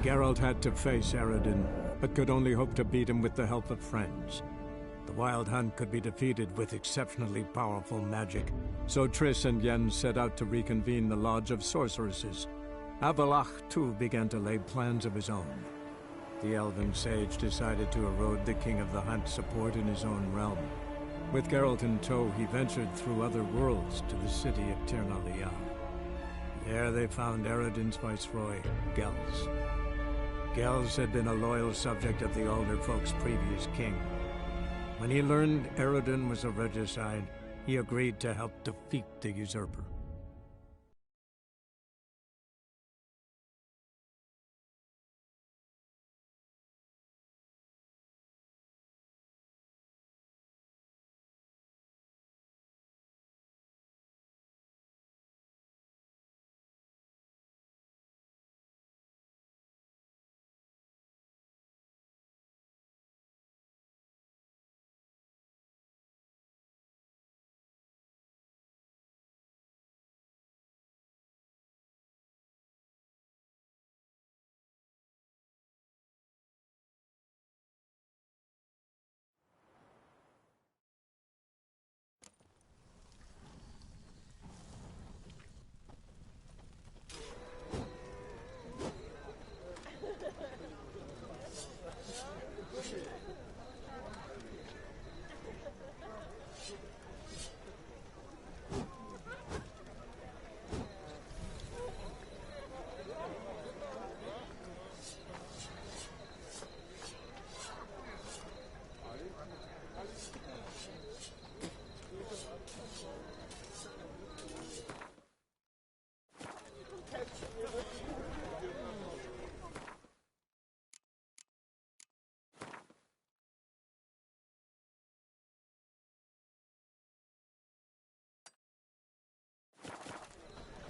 Geralt had to face Eredin, but could only hope to beat him with the help of friends. The Wild Hunt could be defeated with exceptionally powerful magic, so Triss and Yen set out to reconvene the Lodge of Sorceresses. Avallac'h, too, began to lay plans of his own. The elven sage decided to erode the King of the Hunt's support in his own realm. With Geralt in tow, he ventured through other worlds to the city of Tir na Liah. There they found Eredin's viceroy, Gels. Gels had been a loyal subject of the Alderfolk's previous king. When he learned Eredin was a regicide, he agreed to help defeat the usurper.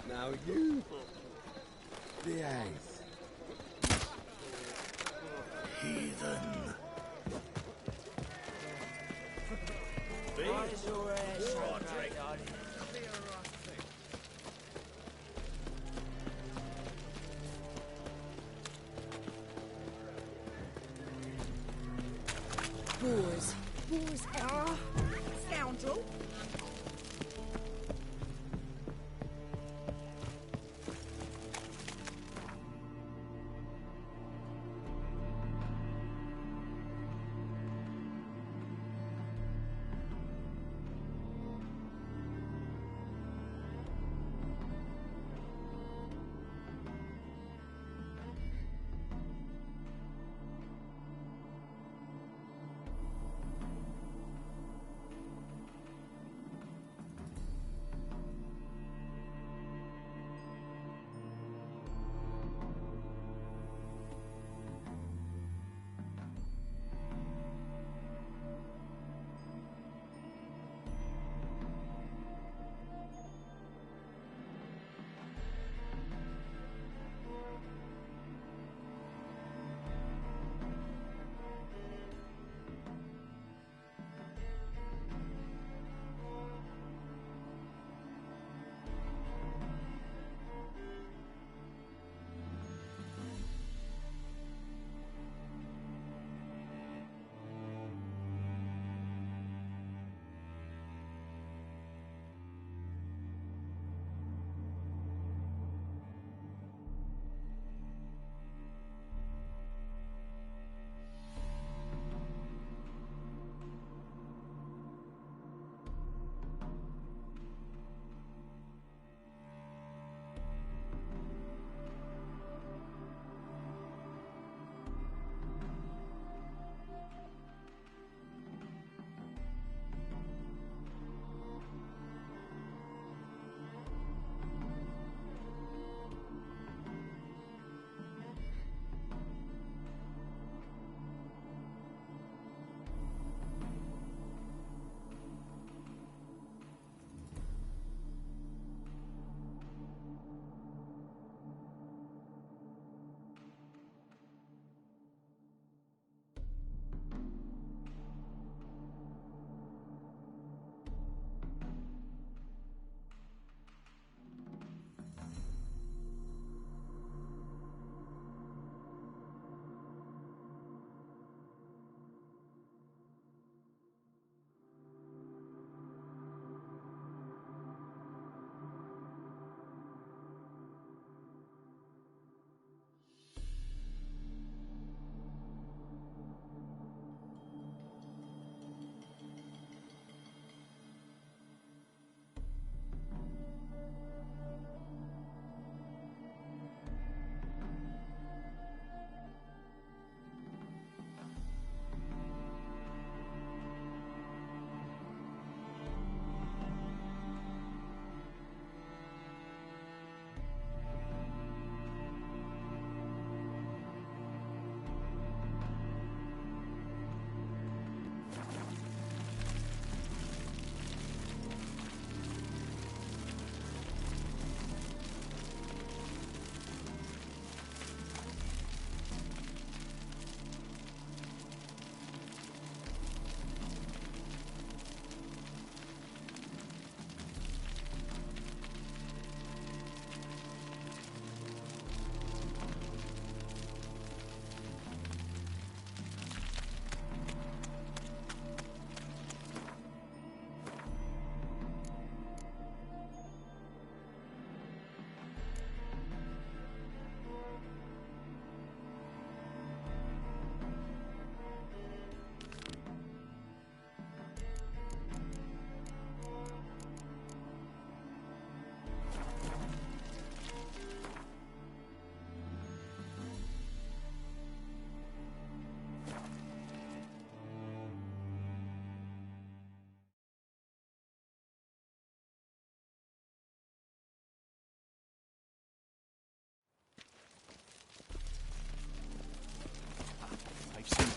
Now you behave. Heathen. Boars. Boars. Ah! Scoundrel.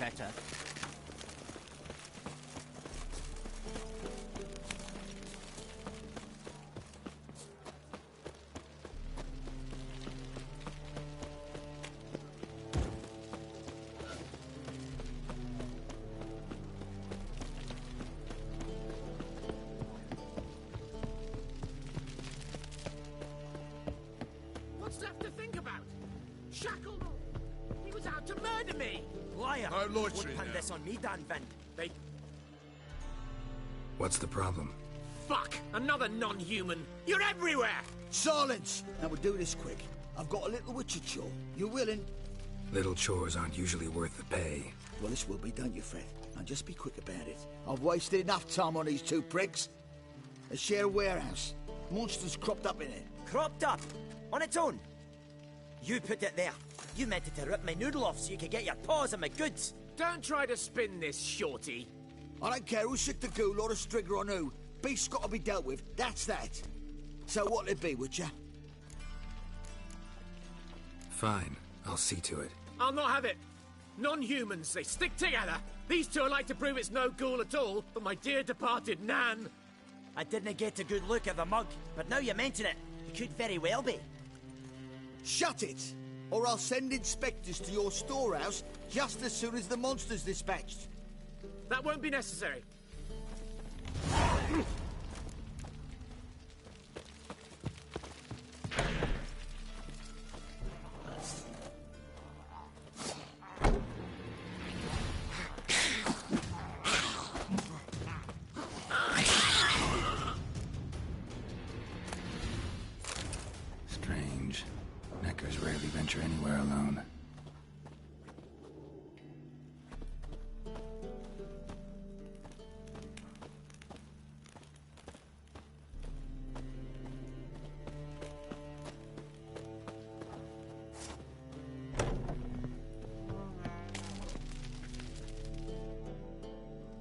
better. What's left to think about? Shackled? He was out to murder me! Liar! No loitering Won't pin now. this on me, Dan Vin. They... What's the problem? Fuck! Another non-human! You're everywhere! Silence! Now we'll do this quick. I've got a little witcher chore. You willing? Little chores aren't usually worth the pay. Well, this will be, don't you, Fred? Now just be quick about it. I've wasted enough time on these two pricks. They share a warehouse. Monsters cropped up in it. Cropped up? On its own? You put it there. You meant it to rip my noodle off so you could get your paws on my goods. Don't try to spin this, shorty. I don't care who sick the ghoul or the strigger on who. Beast's got to be dealt with. That's that. So what'll it be, Witcher? Fine, I'll see to it. I'll not have it. Non-humans, they stick together. These two are like to prove it's no ghoul at all, but my dear departed Nan. I didn't get a good look at the mug, but now you mention it, it could very well be. Shut it! Or I'll send inspectors to your storehouse just as soon as the monster's dispatched. That won't be necessary. Strange. Neckers rarely venture anywhere alone.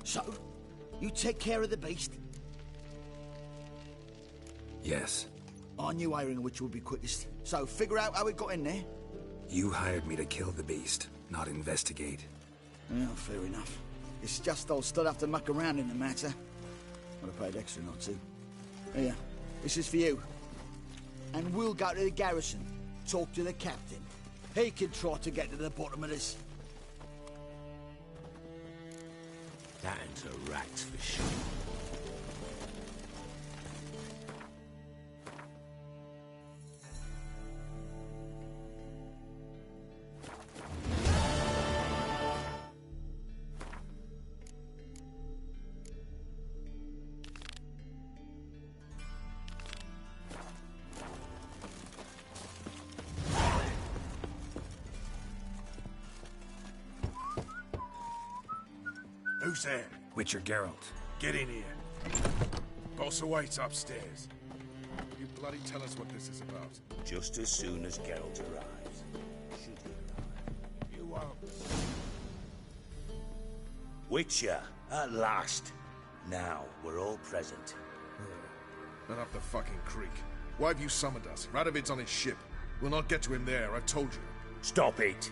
So, you take care of the beast? Yes. I knew hiring which would be quickest. So, figure out how it got in there. You hired me to kill the beast, not investigate. Yeah, fair enough. It's just I'll still have to muck around in the matter. I'd have paid extra not to. Here, this is for you. And we'll go to the garrison, talk to the captain. He can try to get to the bottom of this. That's a rat's for sure. Who's there? Witcher Geralt. Get in here. Boss awaits upstairs. You bloody tell us what this is about. Just as soon as Geralt arrives. Should he arrive? You won't. Witcher, at last. Now, we're all present. Not up the fucking creek. Why have you summoned us? Radovid's on his ship. We'll not get to him there, I've told you. Stop it!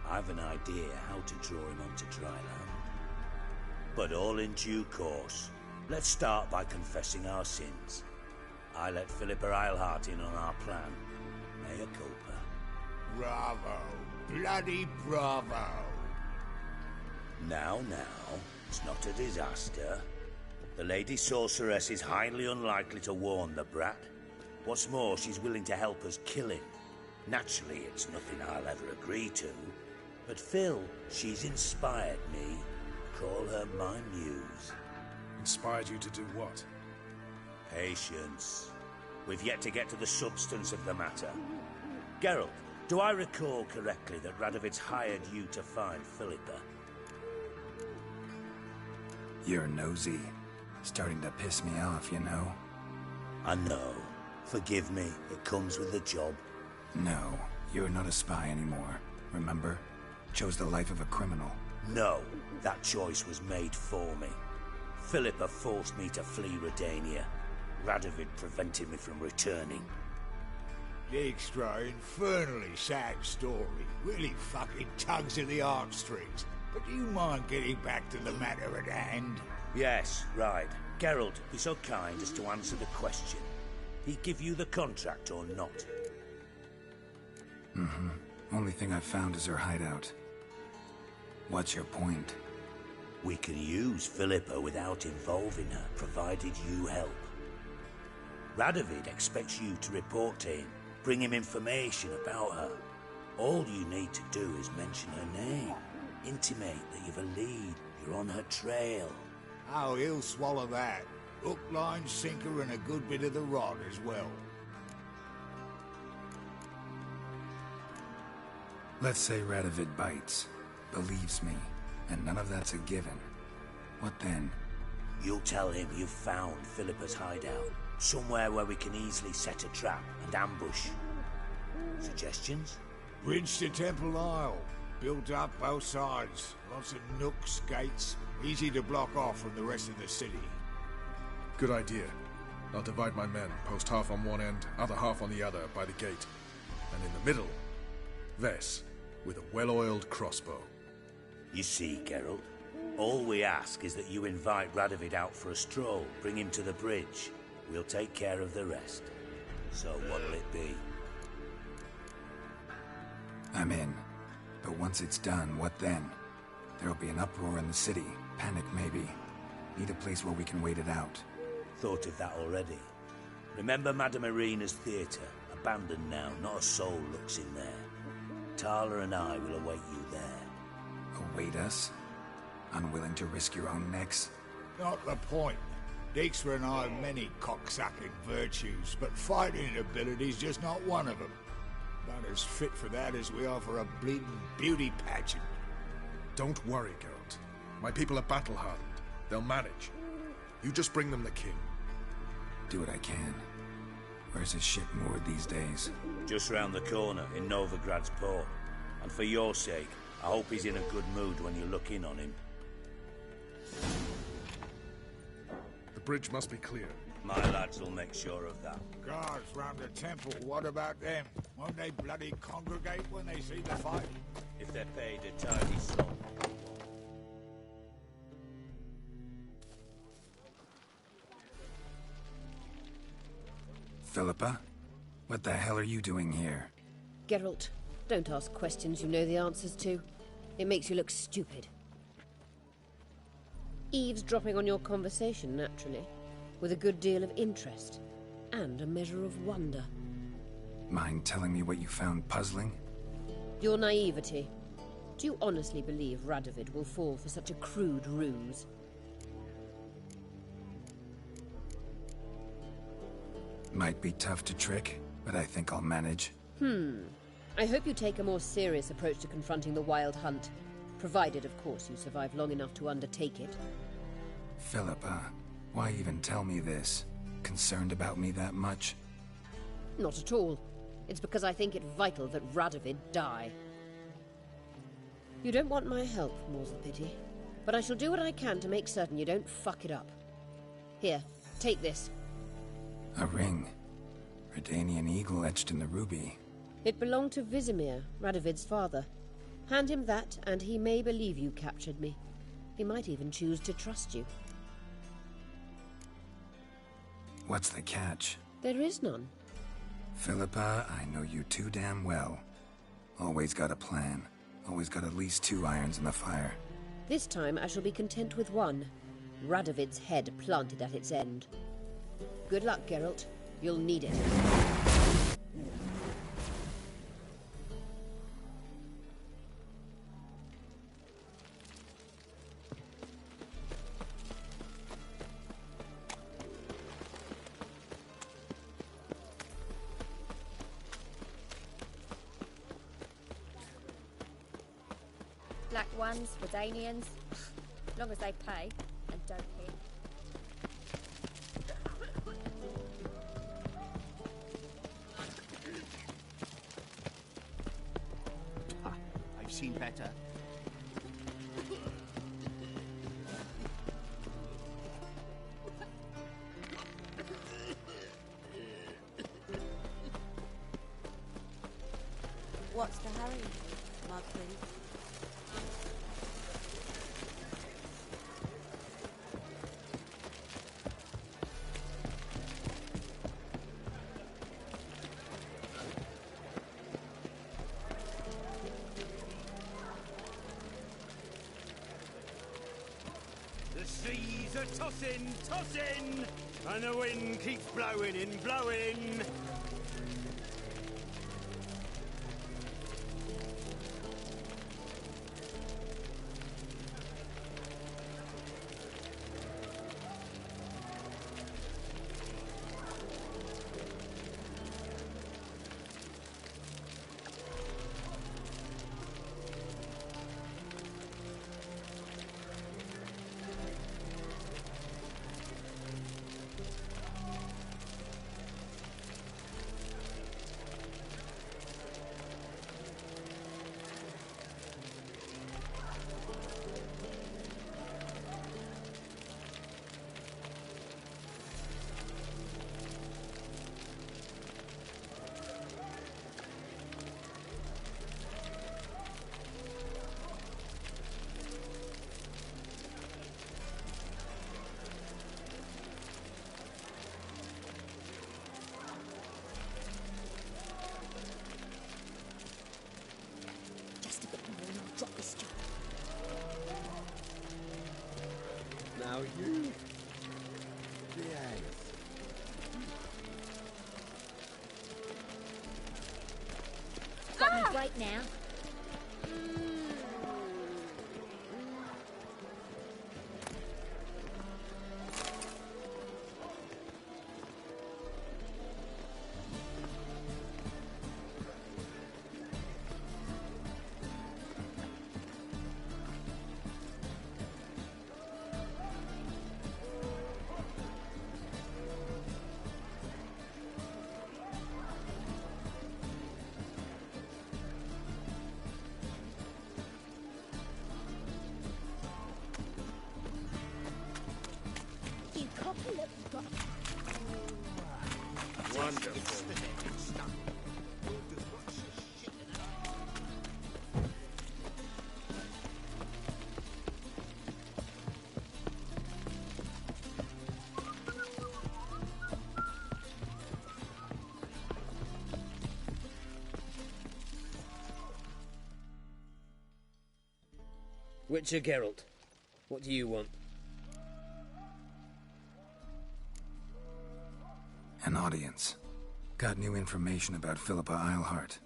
I've an idea how to draw him onto dry land. But all in due course. Let's start by confessing our sins. I let Philippa Eilhart in on our plan. Mea culpa. Bravo. Bloody bravo. Now, it's not a disaster. The Lady Sorceress is highly unlikely to warn the brat. What's more, she's willing to help us kill him. Naturally, it's nothing I'll ever agree to. But Phil, she's inspired me. Call her my muse. Inspired you to do what? Patience. We've yet to get to the substance of the matter. Geralt, do I recall correctly that Radovid's hired you to find Philippa? You're nosy. Starting to piss me off, you know. I know. Forgive me, it comes with the job. No, you're not a spy anymore. Remember? Chose the life of a criminal. No, that choice was made for me. Philippa forced me to flee Redania. Radovid prevented me from returning. Extra infernally sad story. Really fucking tugs at the heartstrings. But do you mind getting back to the matter at hand? Yes, right. Geralt, be so kind as to answer the question. He give you the contract or not? Mm-hmm. Only thing I've found is her hideout. What's your point? We can use Philippa without involving her, provided you help. Radovid expects you to report to him, bring him information about her. All you need to do is mention her name, intimate that you've a lead, you're on her trail. Oh, he'll swallow that. Hook, line, sinker, and a good bit of the rod as well. Let's say Radovid bites, believes me, and none of that's a given. What then? You'll tell him you've found Philippa's hideout, somewhere where we can easily set a trap and ambush. Suggestions? Bridge to Temple Isle. Built up both sides. Lots of nooks, gates. Easy to block off from the rest of the city. Good idea. I'll divide my men, post half on one end, other half on the other, by the gate. And in the middle, Vess, with a well-oiled crossbow. You see, Geralt, all we ask is that you invite Radovid out for a stroll, bring him to the bridge. We'll take care of the rest. So what'll it be? I'm in. But once it's done, what then? There'll be an uproar in the city. Panic, maybe. Need a place where we can wait it out. Thought of that already. Remember Madame Irina's theatre? Abandoned now, not a soul looks in there. Tala and I will await you there. Await us? Unwilling to risk your own necks? Not the point. Dijkstra and I have many cocksucking virtues, but fighting ability's just not one of them. About as fit for that as we are for a bleeding beauty pageant. Don't worry, Geralt. My people are battle-hardened. They'll manage. You just bring them the king. Do what I can. Where's his ship moored these days? Just round the corner, in Novigrad's port. And for your sake, I hope he's in a good mood when you look in on him. The bridge must be clear. My lads will make sure of that. Guards round the temple, what about them? Won't they bloody congregate when they see the fight? If they're paid a tidy sum. Philippa? What the hell are you doing here? Geralt, don't ask questions you know the answers to. It makes you look stupid. Eavesdropping on your conversation, naturally, with a good deal of interest, and a measure of wonder. Mind telling me what you found puzzling? Your naivety. Do you honestly believe Radovid will fall for such a crude ruse? Might be tough to trick, but I think I'll manage. I hope you take a more serious approach to confronting the Wild Hunt, provided, of course, you survive long enough to undertake it. Philippa, why even tell me this? Concerned about me that much? Not at all. It's because I think it vital that Radovid die. You don't want my help, more's the pity. But I shall do what I can to make certain you don't fuck it up. Here, take this. A ring. Redanian eagle etched in the ruby. It belonged to Vizimir, Radovid's father. Hand him that, and he may believe you captured me. He might even choose to trust you. What's the catch? There is none. Philippa, I know you too damn well. Always got a plan. Always got at least 2 irons in the fire. This time I shall be content with one. Radovid's head planted at its end. Good luck, Geralt. You'll need it. Black ones, Redanians, as long as they pay and don't hit. I've seen better. What's the hurry, Marquis? seas are tossing, tossing, and the wind keeps blowing and blowing. Just a bit more and I'll drop this job. Now you behave. Got me right now. You copy it, but Wonderful. Witcher Geralt, what do you want? An audience. Got new information about Philippa Eilhart.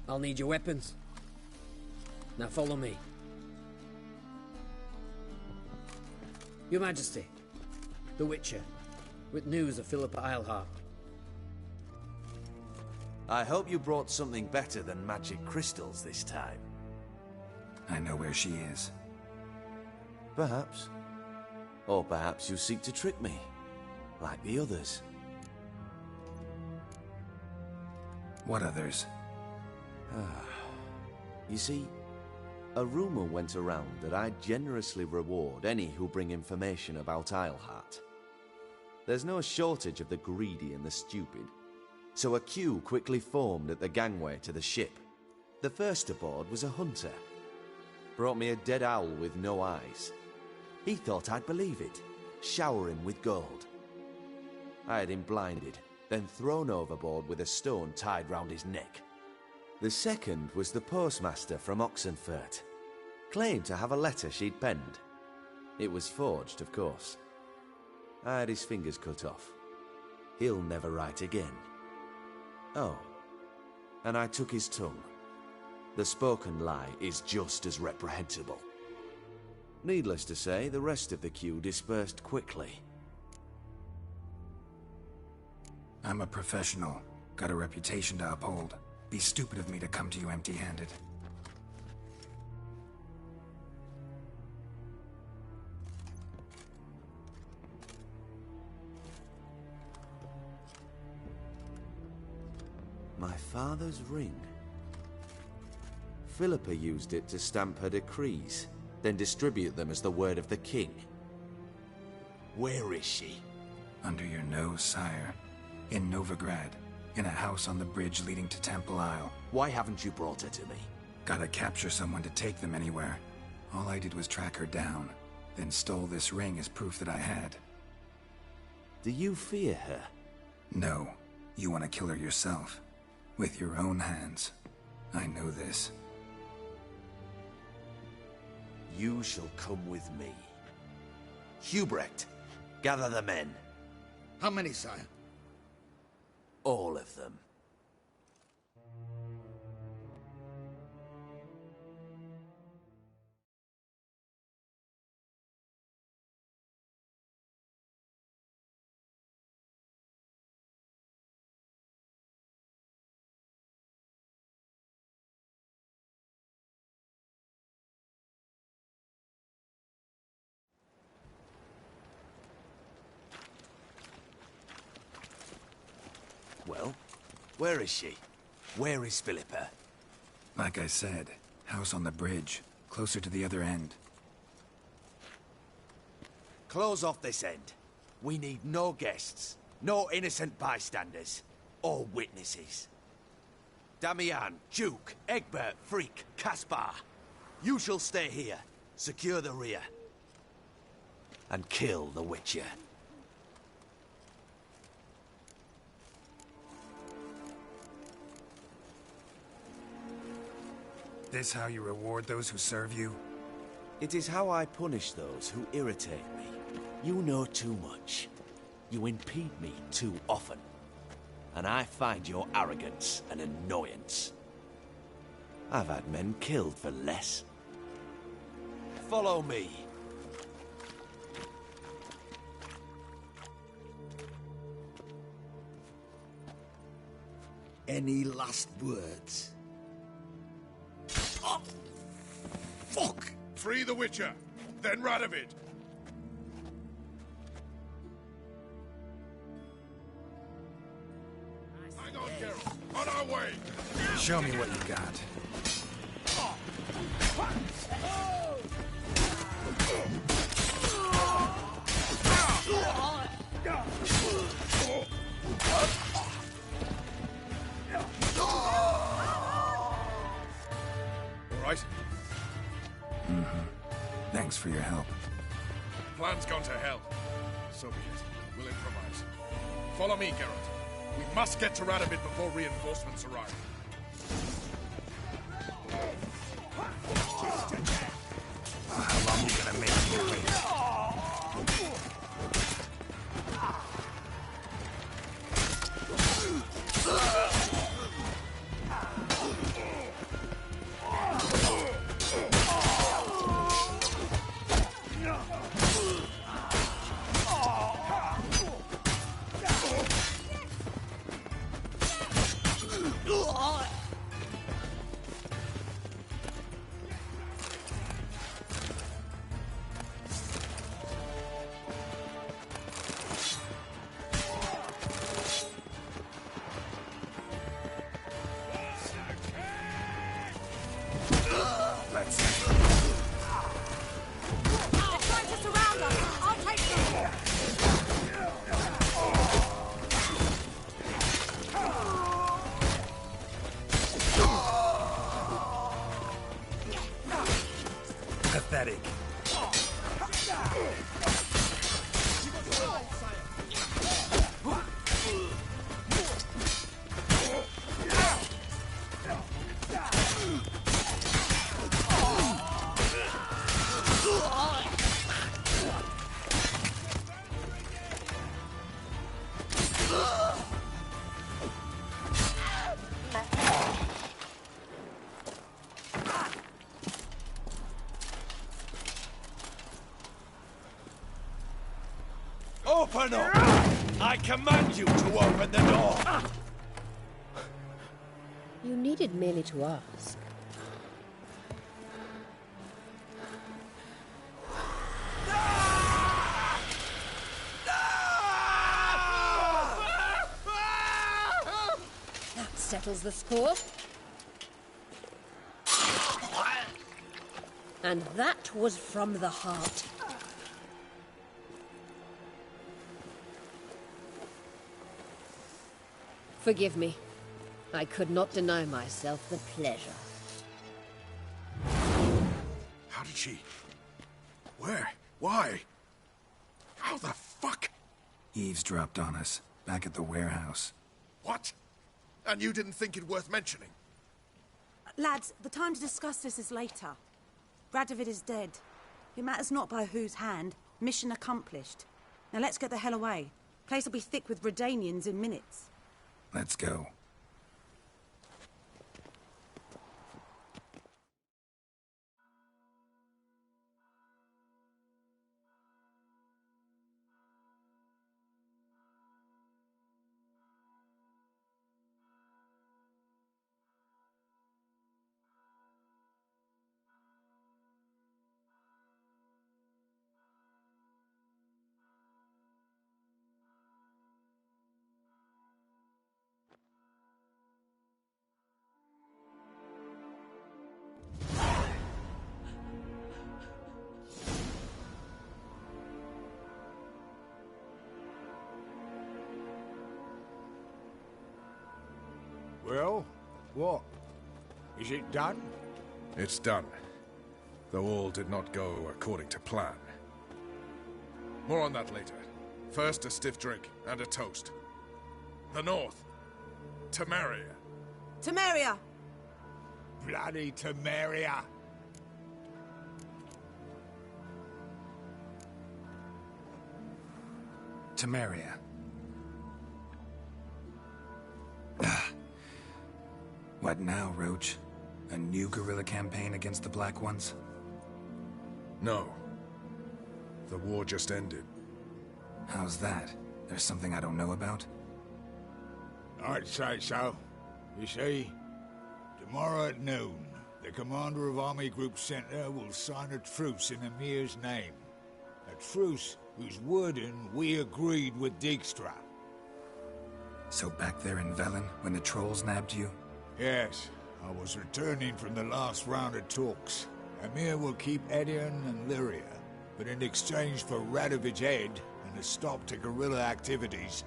I'll need your weapons. Now follow me. Your Majesty, the Witcher, with news of Philippa Eilhart. I hope you brought something better than magic crystals this time. I know where she is. Perhaps. Or perhaps you seek to trick me, like the others. What others? You see, a rumor went around that I'd generously reward any who bring information about Eilhart. There's no shortage of the greedy and the stupid, so a queue quickly formed at the gangway to the ship. The first aboard was a hunter. Brought me a dead owl with no eyes. He thought I'd believe it, shower him with gold. I had him blinded, then thrown overboard with a stone tied round his neck. The second was the postmaster from Oxenfurt. Claimed to have a letter she'd penned. It was forged, of course. I had his fingers cut off. He'll never write again. Oh, and I took his tongue. The spoken lie is just as reprehensible. Needless to say, the rest of the queue dispersed quickly. I'm a professional. Got a reputation to uphold. Be stupid of me to come to you empty-handed. My father's ring. Philippa used it to stamp her decrees, then distribute them as the word of the king. Where is she? Under your nose, sire. In Novigrad. In a house on the bridge leading to Temple Isle. Why haven't you brought her to me? Gotta capture someone to take them anywhere. All I did was track her down, then stole this ring as proof that I had. Do you fear her? No. You want to kill her yourself. With your own hands. I know this. You shall come with me, Hubrecht, gather the men. How many, sire? All of them. Well, where is she? Where is Philippa? Like I said, house on the bridge, closer to the other end. Close off this end. We need no guests, no innocent bystanders, or witnesses. Damian, Duke, Egbert, Freak, Caspar. You shall stay here, secure the rear, and kill the Witcher. This how you reward those who serve you? It is how I punish those who irritate me. You know too much. You impede me too often. And I find your arrogance an annoyance. I've had men killed for less. Follow me. Any last words? Oh, fuck! Free the Witcher, then Radovid. Hang on, Geralt. On our way. Show me what you got. All right? Thanks for your help. Plan's gone to hell. So be it. We'll improvise. Follow me, Geralt. We must get to Radovid before reinforcements arrive. How long are you gonna make me wait? Pathetic. Open up! I command you to open the door! You needed merely to ask. That settles the score. And that was from the heart. Forgive me. I could not deny myself the pleasure. How did she... Where? Why? How the fuck? Eavesdropped on us, back at the warehouse. What? And you didn't think it worth mentioning? Lads, the time to discuss this is later. Radovid is dead. It matters not by whose hand, Mission accomplished. Now let's get the hell away. Place will be thick with Redanians in minutes. Let's go. Well, what? Is it done? It's done. Though all did not go according to plan. More on that later. First, a stiff drink and a toast. The North. Temeria. Temeria! Bloody Temeria! Temeria. What now, Roach? A new guerrilla campaign against the Black Ones? No. The war just ended. How's that? There's something I don't know about? I'd say so. You see, tomorrow at noon, the commander of Army Group Center will sign a truce in Emir's name. A truce whose wording we agreed with Dijkstra. So back there in Velen, when the trolls nabbed you? Yes, I was returning from the last round of talks. Emir will keep Edion and Lyria, but in exchange for Radovid's head and a stop to guerrilla activities,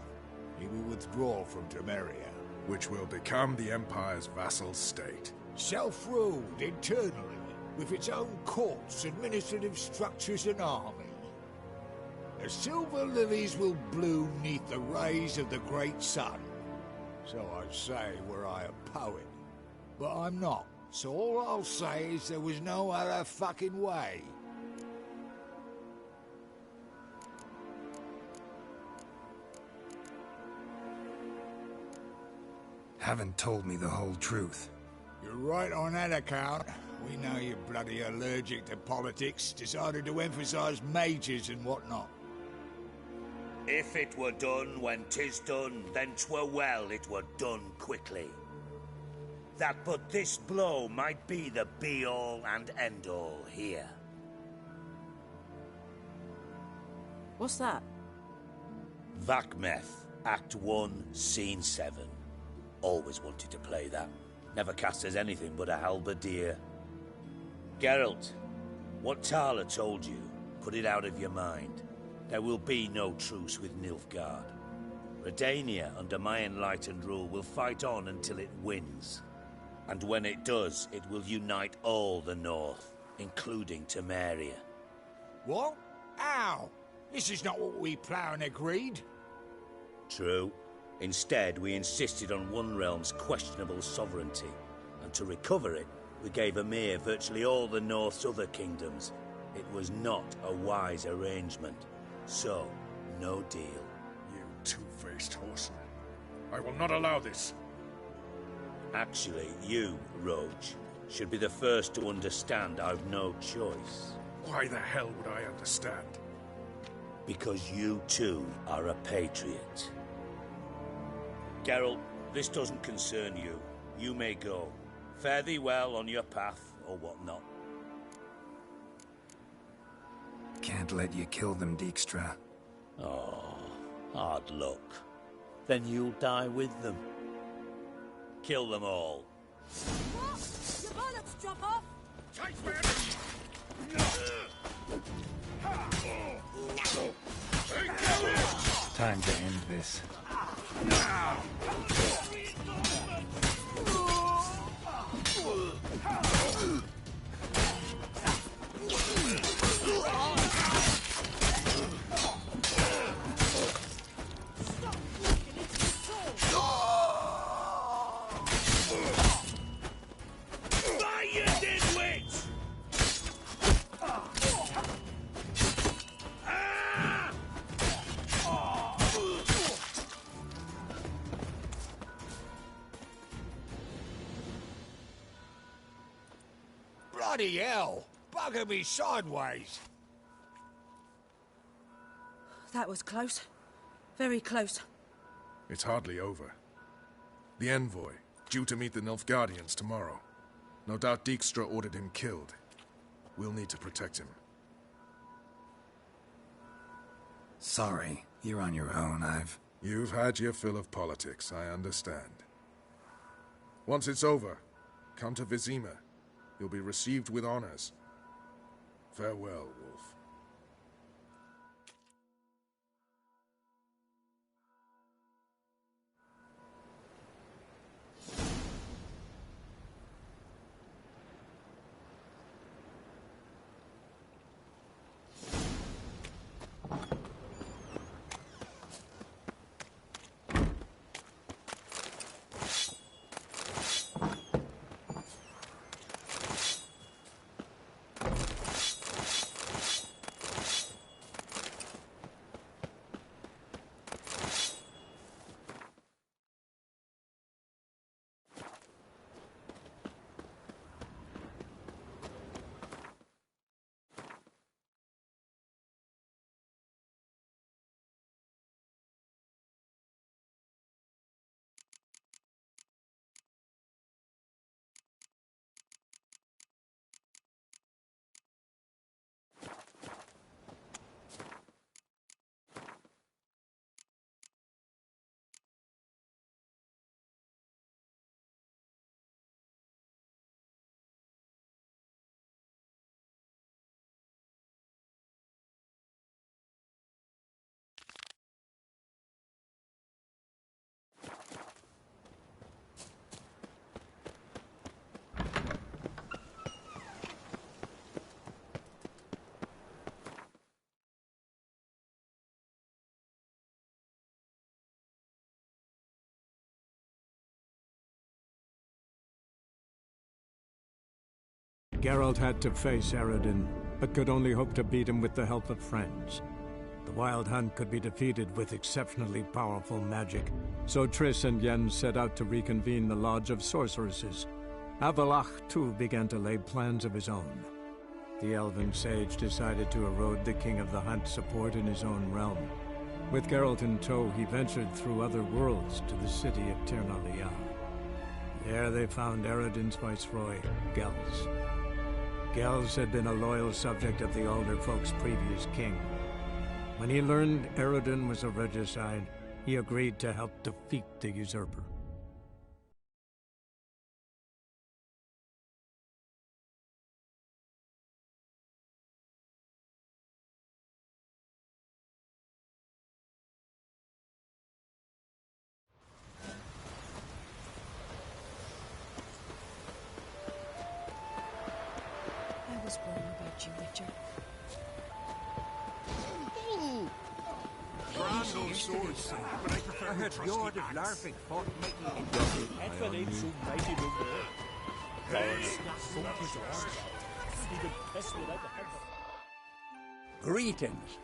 he will withdraw from Temeria. Which will become the Empire's vassal state. Self-ruled internally, with its own courts, administrative structures and army. The silver lilies will bloom neath the rays of the great sun. So I'd say were I a poet. But I'm not, so all I'll say is there was no other fucking way. Haven't told me the whole truth. You're right on that account. We know you're bloody allergic to politics, decided to emphasize majors and whatnot. If it were done when 'tis done, then 'twere well it were done quickly. That but this blow might be the be-all and end-all here. What's that? Vakmeth, Act 1, Scene 7. Always wanted to play that. Never cast as anything but a halberdier. Geralt, what Tala told you, put it out of your mind. There will be no truce with Nilfgaard. Redania, under my enlightened rule, will fight on until it wins. And when it does, it will unite all the North, including Temeria. What? How? This is not what we Plough agreed. True. Instead, we insisted on one realm's questionable sovereignty, and to recover it, we gave Emir virtually all the North's other kingdoms. It was not a wise arrangement. So, no deal. You two-faced horseman. I will not allow this. Actually, you, Roach, should be the first to understand I've no choice. Why the hell would I understand? Because you too are a patriot. Geralt, this doesn't concern you. You may go. Fare thee well on your path, or whatnot. Can't let you kill them, Dijkstra. Oh, hard luck. Then you'll die with them. Kill them all. What? Your bullets drop off? Time to end this. Bloody hell! Bugger me sideways! That was close. Very close. It's hardly over. The envoy, due to meet the Nilfgaardians tomorrow. No doubt Dijkstra ordered him killed. We'll need to protect him. Sorry, you're on your own. You've had your fill of politics, I understand. Once it's over, come to Vizima. You'll be received with honors. Farewell, Wolf. Geralt had to face Eredin, but could only hope to beat him with the help of friends. The Wild Hunt could be defeated with exceptionally powerful magic, so Triss and Yen set out to reconvene the Lodge of Sorceresses. Avalach, too, began to lay plans of his own. The elven sage decided to erode the King of the Hunt's support in his own realm. With Geralt in tow, he ventured through other worlds to the city of Tir na Liah. There they found Eredin's viceroy, Gels. Gels had been a loyal subject of the Alder Folk's previous king. When he learned Eredin was a regicide, he agreed to help defeat the usurper. I was wrong about you, Witcher. Brando swords, but I prefer I heard trusty Fjord of axe. Larvik fought mighty in Greetings.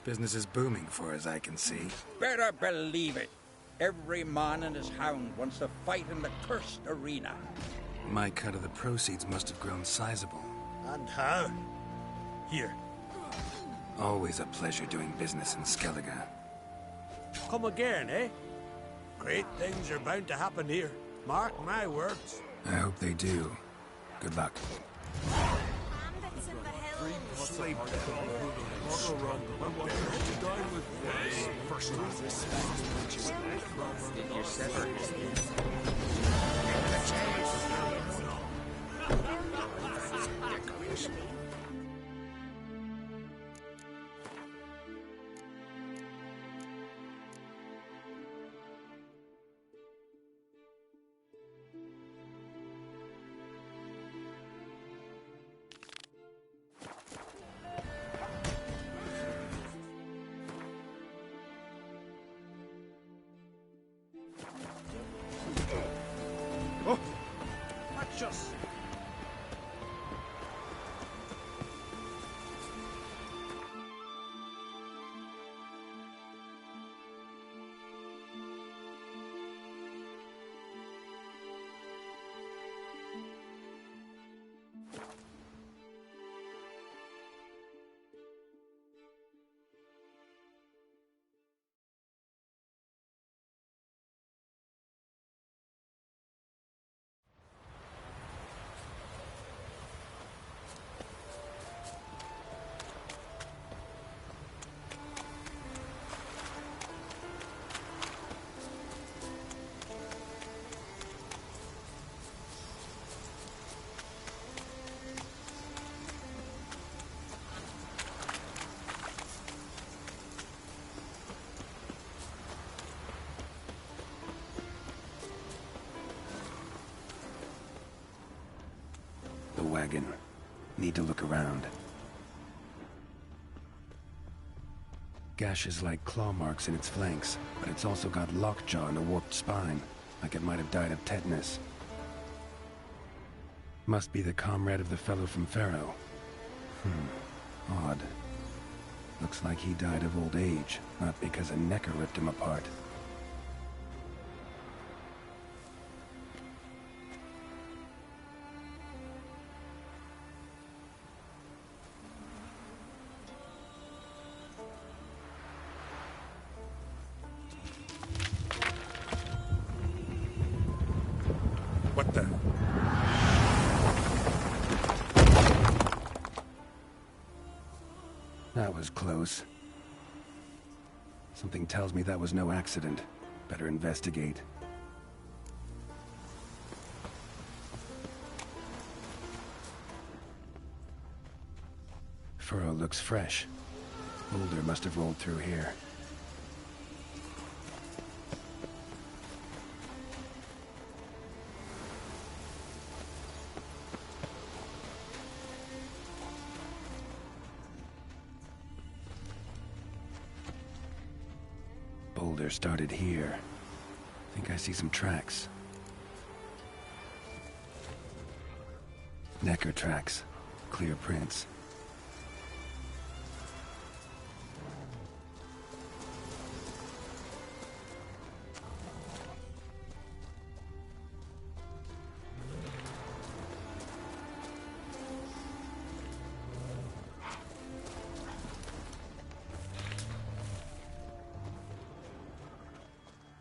Business is booming for as I can see. Better believe it. Every man and his hound wants to fight in the cursed arena. My cut of the proceeds must have grown sizable. And how? Here. Always a pleasure doing business in Skellige. Come again, eh? Great things are bound to happen here. Mark my words. I hope they do. Good luck. Need to look around. Gashes like claw marks in its flanks, but it's also got lockjaw and a warped spine, like it might have died of tetanus. Must be the comrade of the fellow from Pharaoh. Odd. Looks like he died of old age, not because a necker ripped him apart. What the? That was close. Something tells me that was no accident. Better investigate. Furrow looks fresh. Boulder must have rolled through here. Boulder started here. Think I see some tracks. Necker tracks. Clear prints.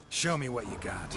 Show me what you got.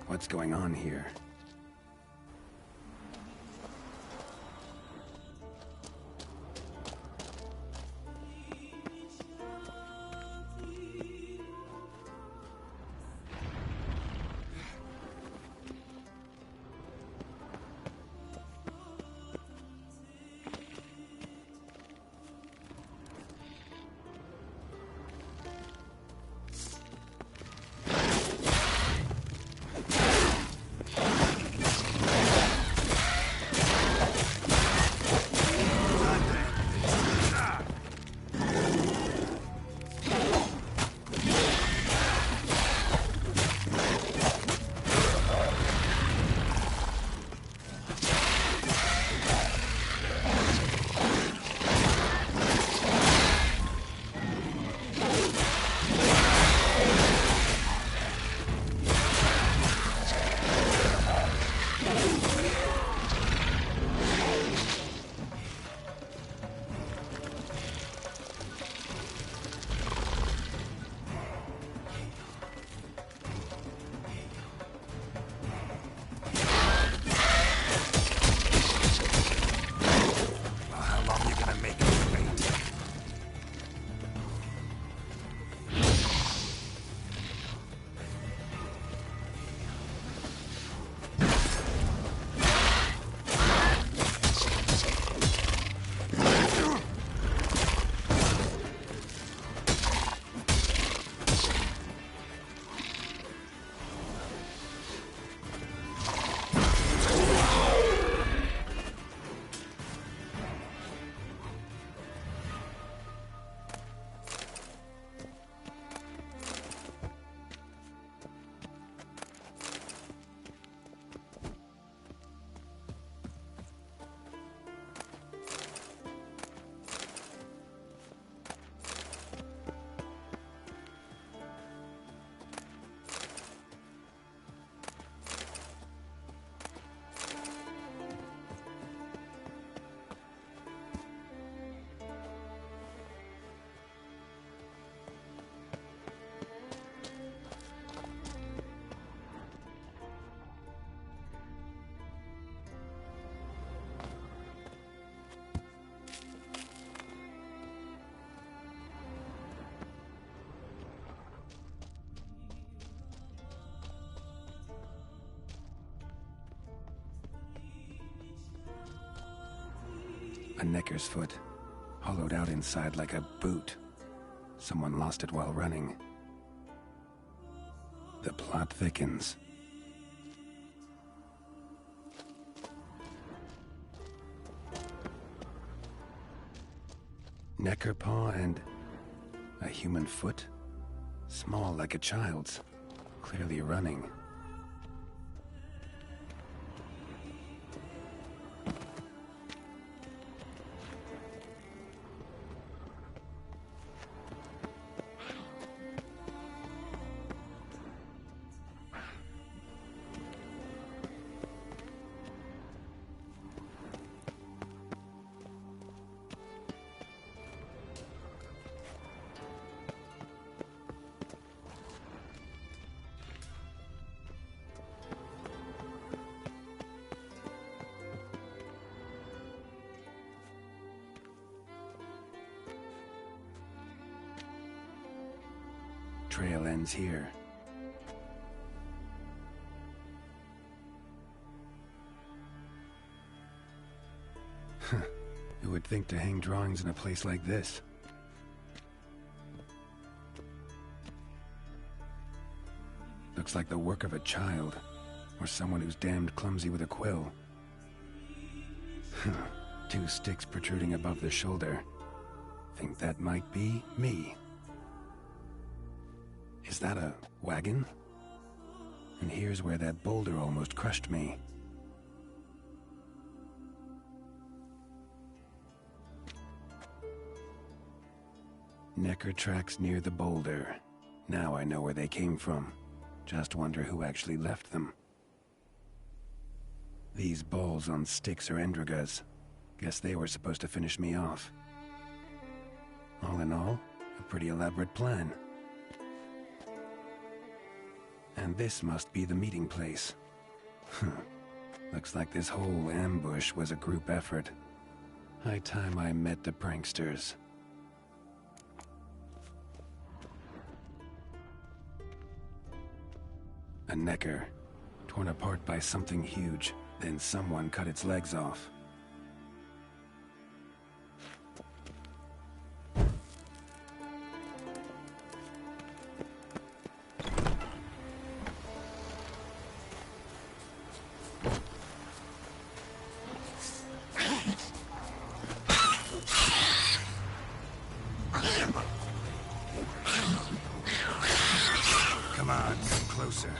What's going on here? A necker's foot, hollowed out inside like a boot. Someone lost it while running. The plot thickens. Necker paw and a human foot? Small like a child's, clearly running. Trail ends here. Who would think to hang drawings in a place like this? Looks like the work of a child, or someone who's damned clumsy with a quill. 2 sticks protruding above the shoulder. Think that might be me. Is that a wagon? And here's where that boulder almost crushed me. Necker tracks near the boulder. Now I know where they came from. Just wonder who actually left them. These balls on sticks are Endrigas. Guess they were supposed to finish me off. All in all, a pretty elaborate plan. And this must be the meeting place. Looks like this whole ambush was a group effort. High time I met the pranksters. A necker, torn apart by something huge. Then someone cut its legs off. Come on, come closer.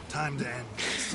Time to end this.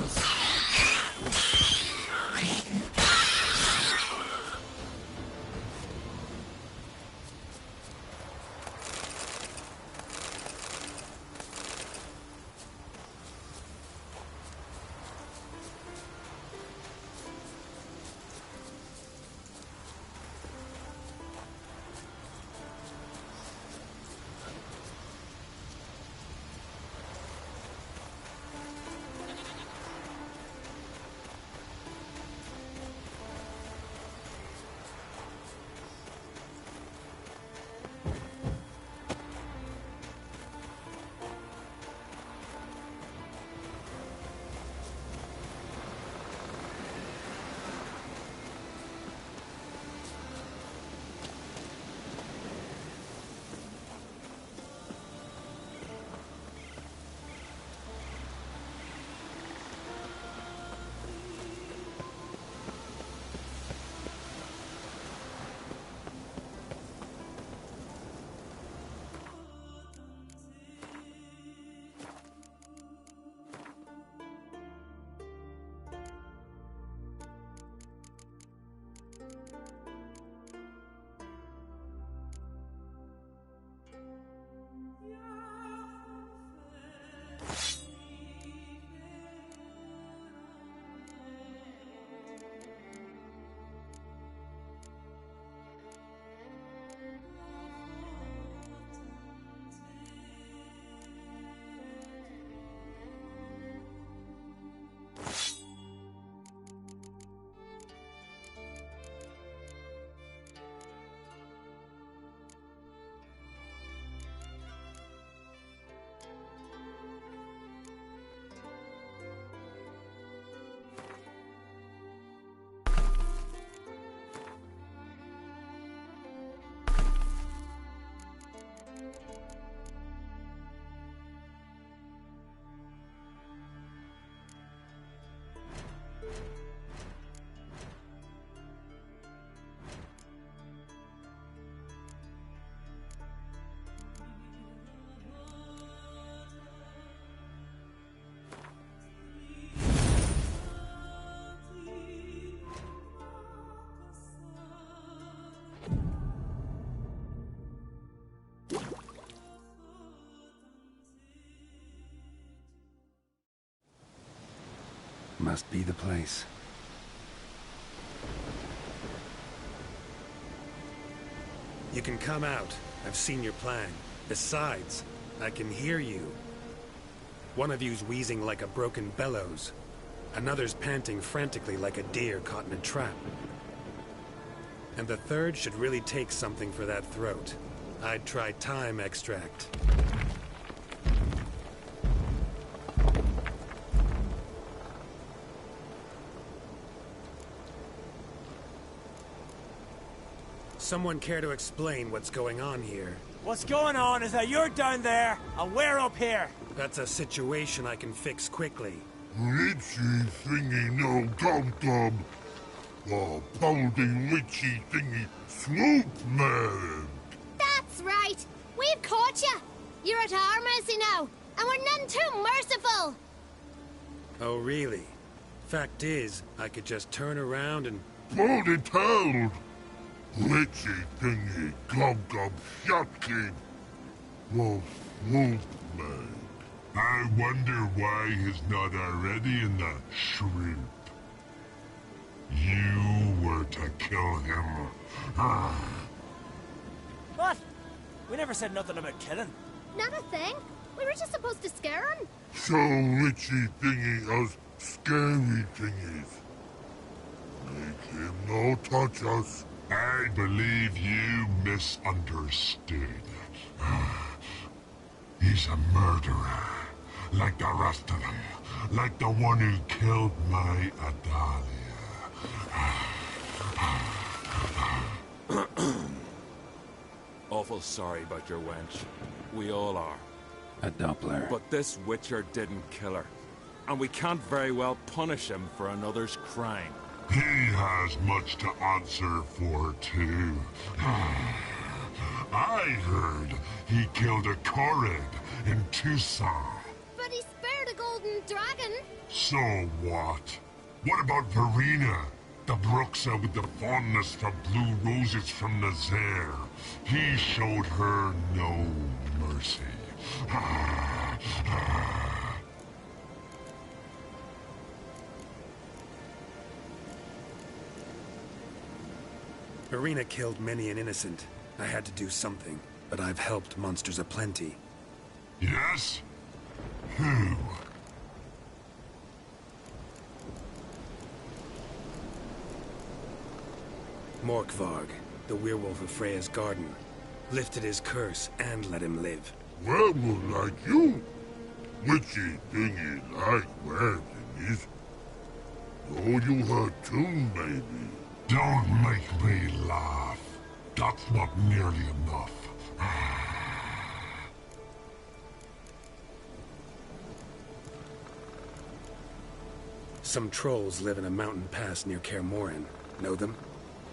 Must be the place. You can come out. I've seen your plan. Besides, I can hear you. One of you's wheezing like a broken bellows. Another's panting frantically like a deer caught in a trap. And the third should really take something for that throat. I'd try thyme extract. Someone care to explain what's going on here? What's going on is that you're down there, and we're up here. That's a situation I can fix quickly. Witchy thingy no dum-dum. Oh, bolding witchy thingy swoop man. That's right. We've caught you. You're at our mercy now, and we're none too merciful. Oh, really? Fact is, I could just turn around and... Bloody told. Witchy thingy gum-gum shotkin. Well, swoop man. I wonder why he's not already in the shrimp. You were to kill him. What? We never said nothing about killing. Not a thing. We were just supposed to scare him. So witchy thingy us scary thingies. Make him no touch us. I believe you misunderstood. He's a murderer. Like the rest of them. Like the one who killed my Adalia. Awful sorry about your wench. We all are. A Doppler. But this Witcher didn't kill her. And we can't very well punish him for another's crime. He has much to answer for, too. I heard he killed a Korred in Tucson. But he spared a golden dragon. So what? What about Verena? The Bruxa with the fondness for blue roses from Nazaire. He showed her no mercy. Verena killed many an innocent. I had to do something, but I've helped monsters aplenty. Yes? Who? Morkvarg, the werewolf of Freya's garden, lifted his curse and let him live. Werewolf like you? Witchy thingy like werewolves. Oh, you hurt too, maybe. Don't make me laugh. That's not nearly enough. Some trolls live in a mountain pass near Kaer Morhen. Know them?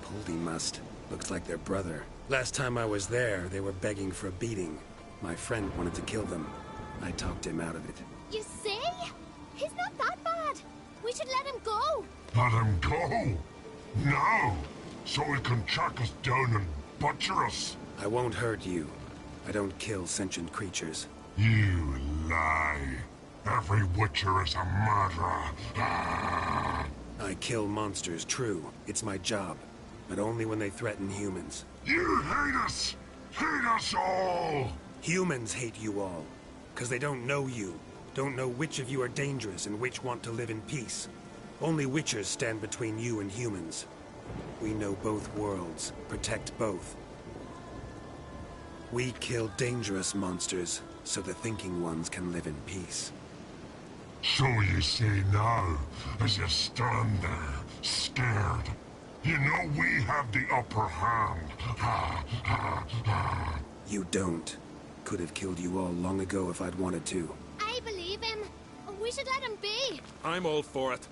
Poldy must. Looks like their brother. Last time I was there, they were begging for a beating. My friend wanted to kill them. I talked him out of it. You see? He's not that bad. We should let him go. Let him go? No! So he can track us down and butcher us. I won't hurt you. I don't kill sentient creatures. You lie. Every witcher is a murderer. I kill monsters, true. It's my job. But only when they threaten humans. You hate us! Hate us all! Humans hate you all. Because they don't know you. Don't know which of you are dangerous and which want to live in peace. Only witchers stand between you and humans. We know both worlds. Protect both. We kill dangerous monsters, so the thinking ones can live in peace. So you say now, as you stand there, scared. You know we have the upper hand. You don't. Could have killed you all long ago if I'd wanted to. I believe him. We should let him be. I'm all for it.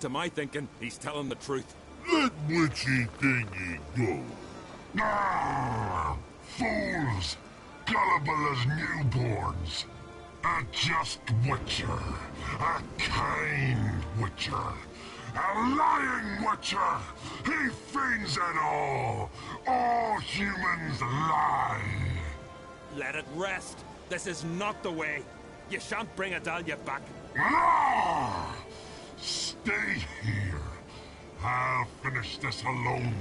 To my thinking, he's telling the truth. Let witchy thingy go. Fools! Gullible as newborns. A just witcher. A kind witcher. A lying witcher! He feigns it all! All humans lie! Let it rest. This is not the way. You shan't bring Adalia back. Ah! Stay here. I'll finish this alone.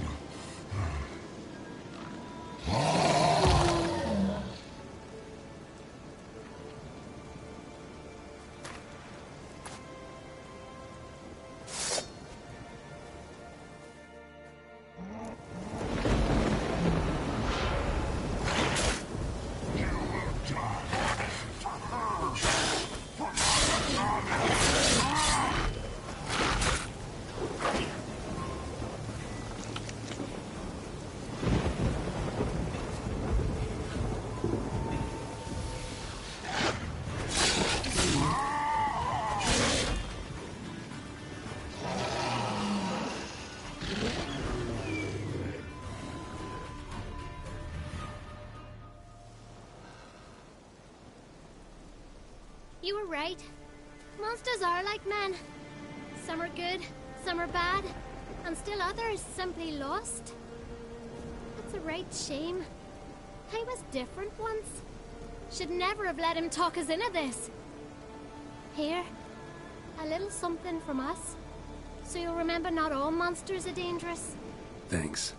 You were right. Monsters are like men. Some are good, some are bad, and still others simply lost. It's a right shame. I was different once. Should never have let him talk us into this. Here, a little something from us, so you'll remember not all monsters are dangerous. Thanks.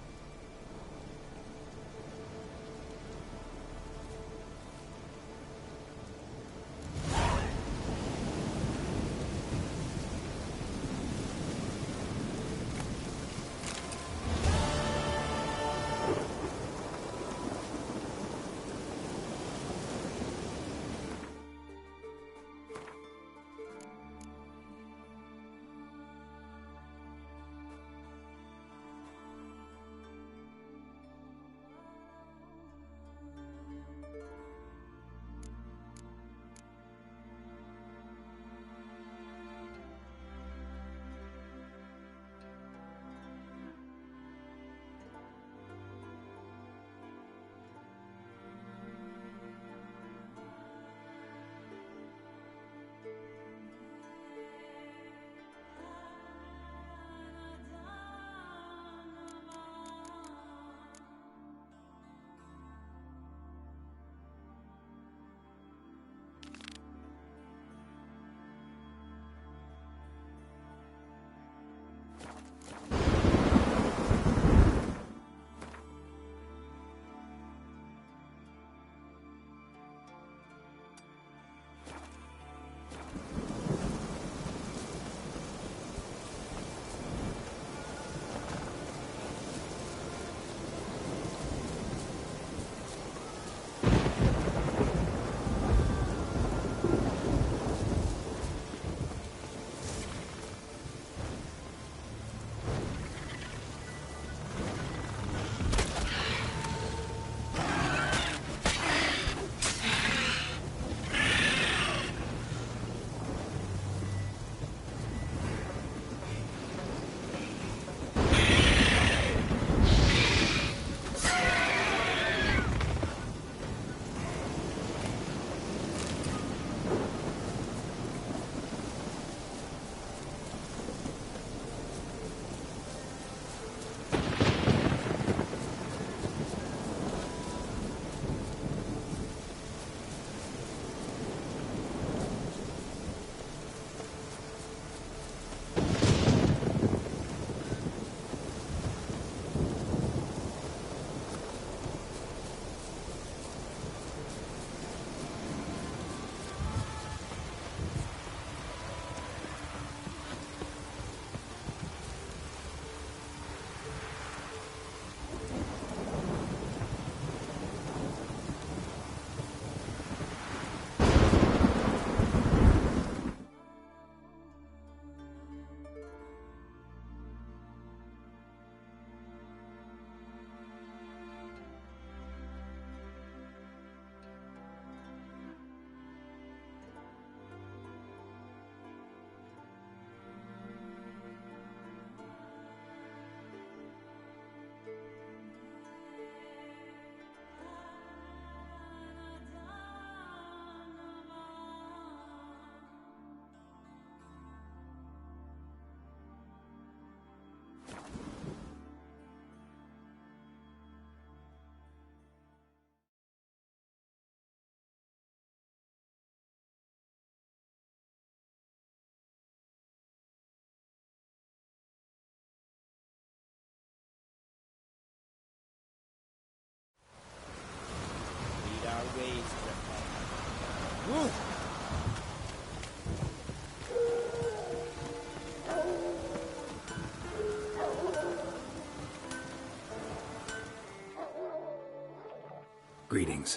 Greetings.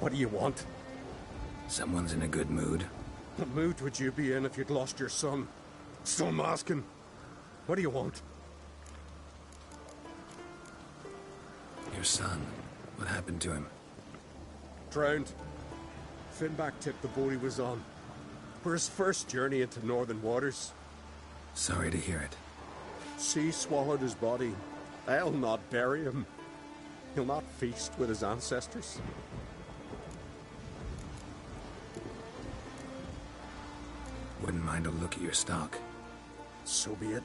What do you want? Someone's in a good mood. What mood would you be in if you'd lost your son? So I'm asking. What do you want? Your son. What happened to him? Drowned. Finback tipped the boat he was on. For his first journey into northern waters. Sorry to hear it. Sea swallowed his body. I'll not bury him. He'll not feast with his ancestors. Wouldn't mind a look at your stock. So be it.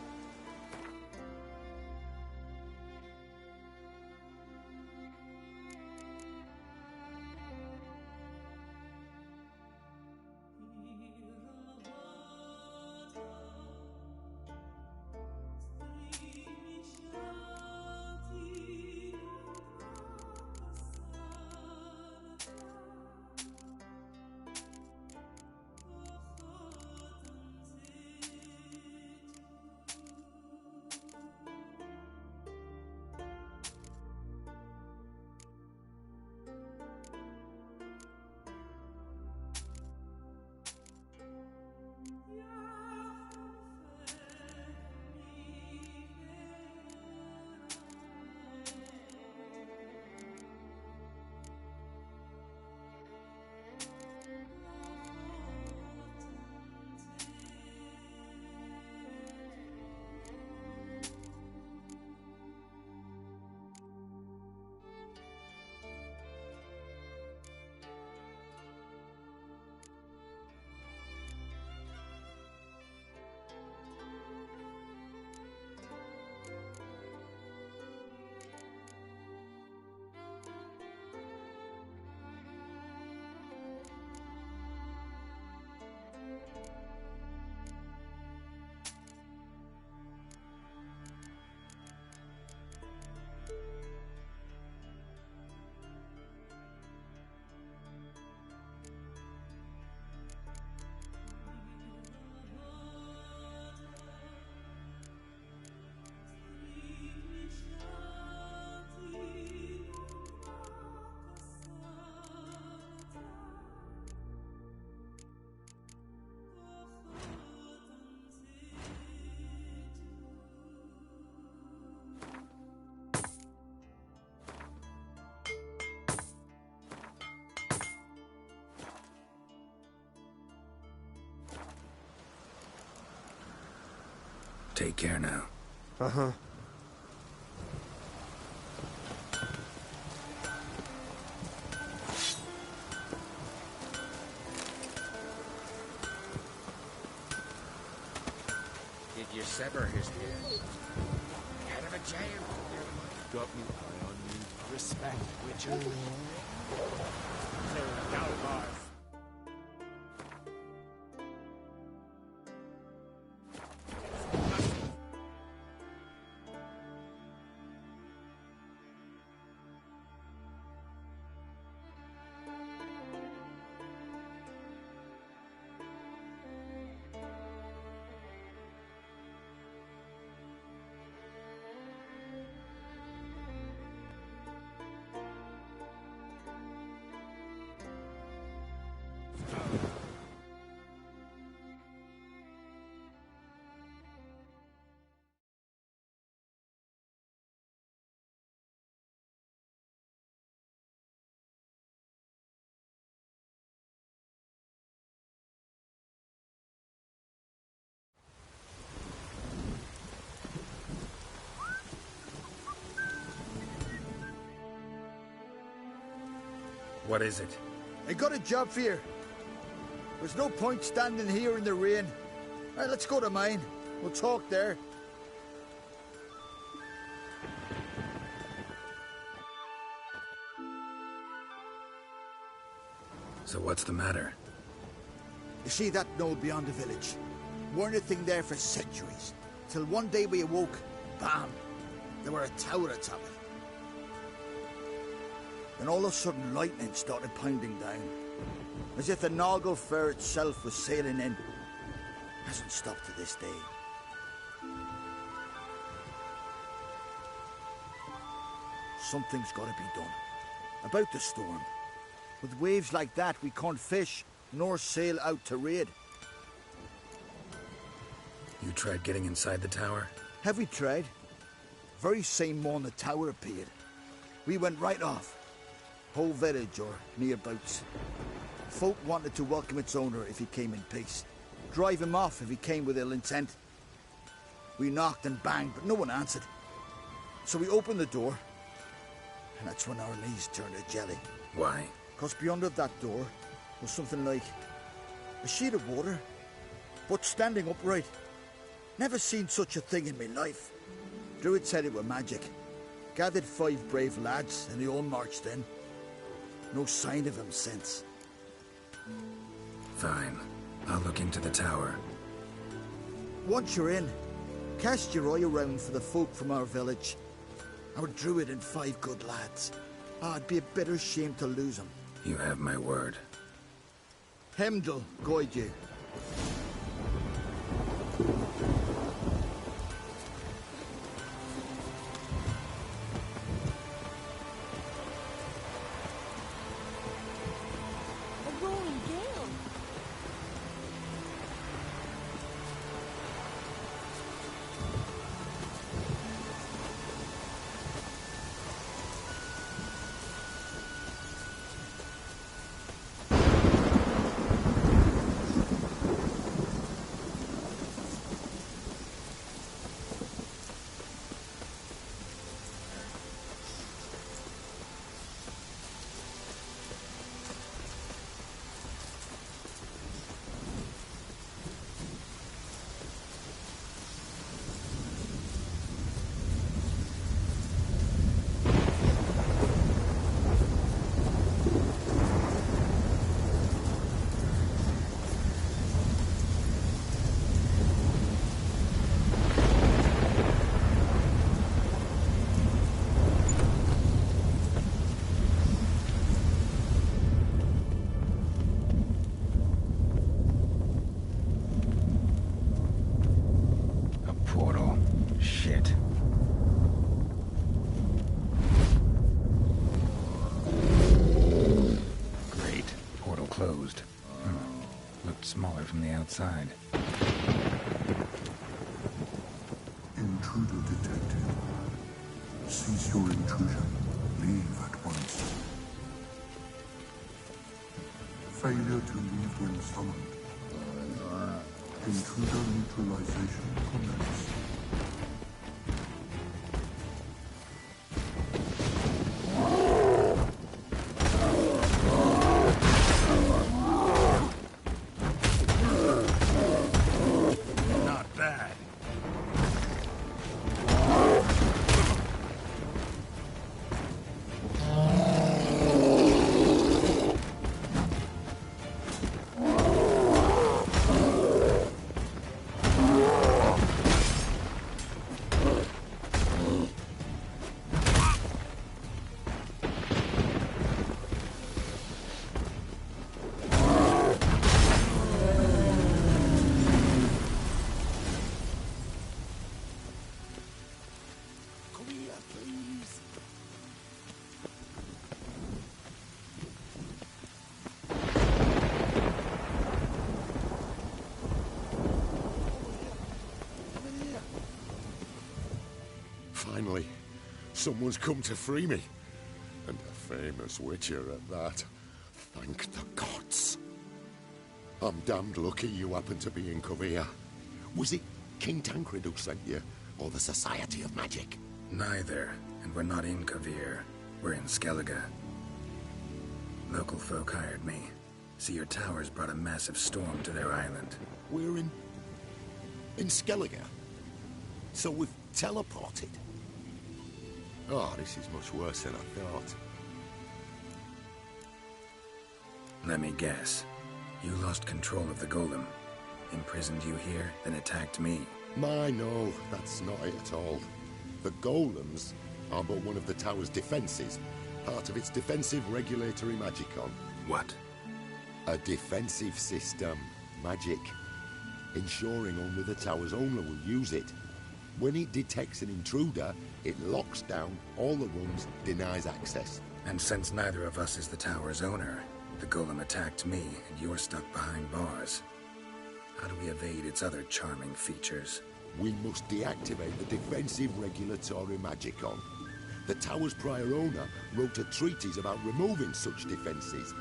Take care now. Uh-huh. Did you sever his ears? Out of a jail. Got me eye on you. Respect, Witcher. They're Galbars. What is it? I got a job for you. There's no point standing here in the rain. Right, let's go to mine. We'll talk there. So what's the matter? You see that knoll beyond the village? Weren't a thing there for centuries. Till one day we awoke, bam! There were a tower atop it. Then all of a sudden lightning started pounding down. As if the Noggle Fair itself was sailing in. Hasn't stopped to this day. Something's gotta be done. about the storm. With waves like that, we can't fish, nor sail out to raid. You tried getting inside the tower? Have we tried? Very same morn the tower appeared. We went right off. Whole village or nearabouts. Folk wanted to welcome its owner if he came in peace. Drive him off if he came with ill intent. We knocked and banged, but no one answered. So we opened the door, and that's when our knees turned to jelly. Why? Because beyond of that door was something like a sheet of water, but standing upright. Never seen such a thing in my life. Druid said it were magic. Gathered 5 brave lads, and they all marched in. No sign of him since. Fine. I'll look into the tower. Once you're in, cast your eye around for the folk from our village. Our druid and 5 good lads. It'd be a bitter shame to lose them. You have my word. Hemdall guide you. A rolling gale. Outside. Intruder detected. Cease your intrusion. Leave at once. Failure to leave when summoned. Intruder neutralization commence. Finally, someone's come to free me. And a famous witcher at that. Thank the gods. I'm damned lucky you happen to be in Kovir. Was it King Tancred who sent you, or the Society of Magic? Neither, and we're not in Kovir. We're in Skellige. Local folk hired me. See, your towers brought a massive storm to their island. We're in Skellige? So we've teleported? Oh, this is much worse than I thought. Let me guess. You lost control of the golem. Imprisoned you here, then attacked me. No, that's not it at all. The golems are but one of the tower's defenses. Part of its defensive regulatory magicon. What? A defensive system. Magic. Ensuring only the tower's owner will use it. When it detects an intruder, it locks down all the rooms, denies access. And since neither of us is the tower's owner, the golem attacked me, and you're stuck behind bars. How do we evade its other charming features? We must deactivate the defensive regulatory magicon. The tower's prior owner wrote a treatise about removing such defenses.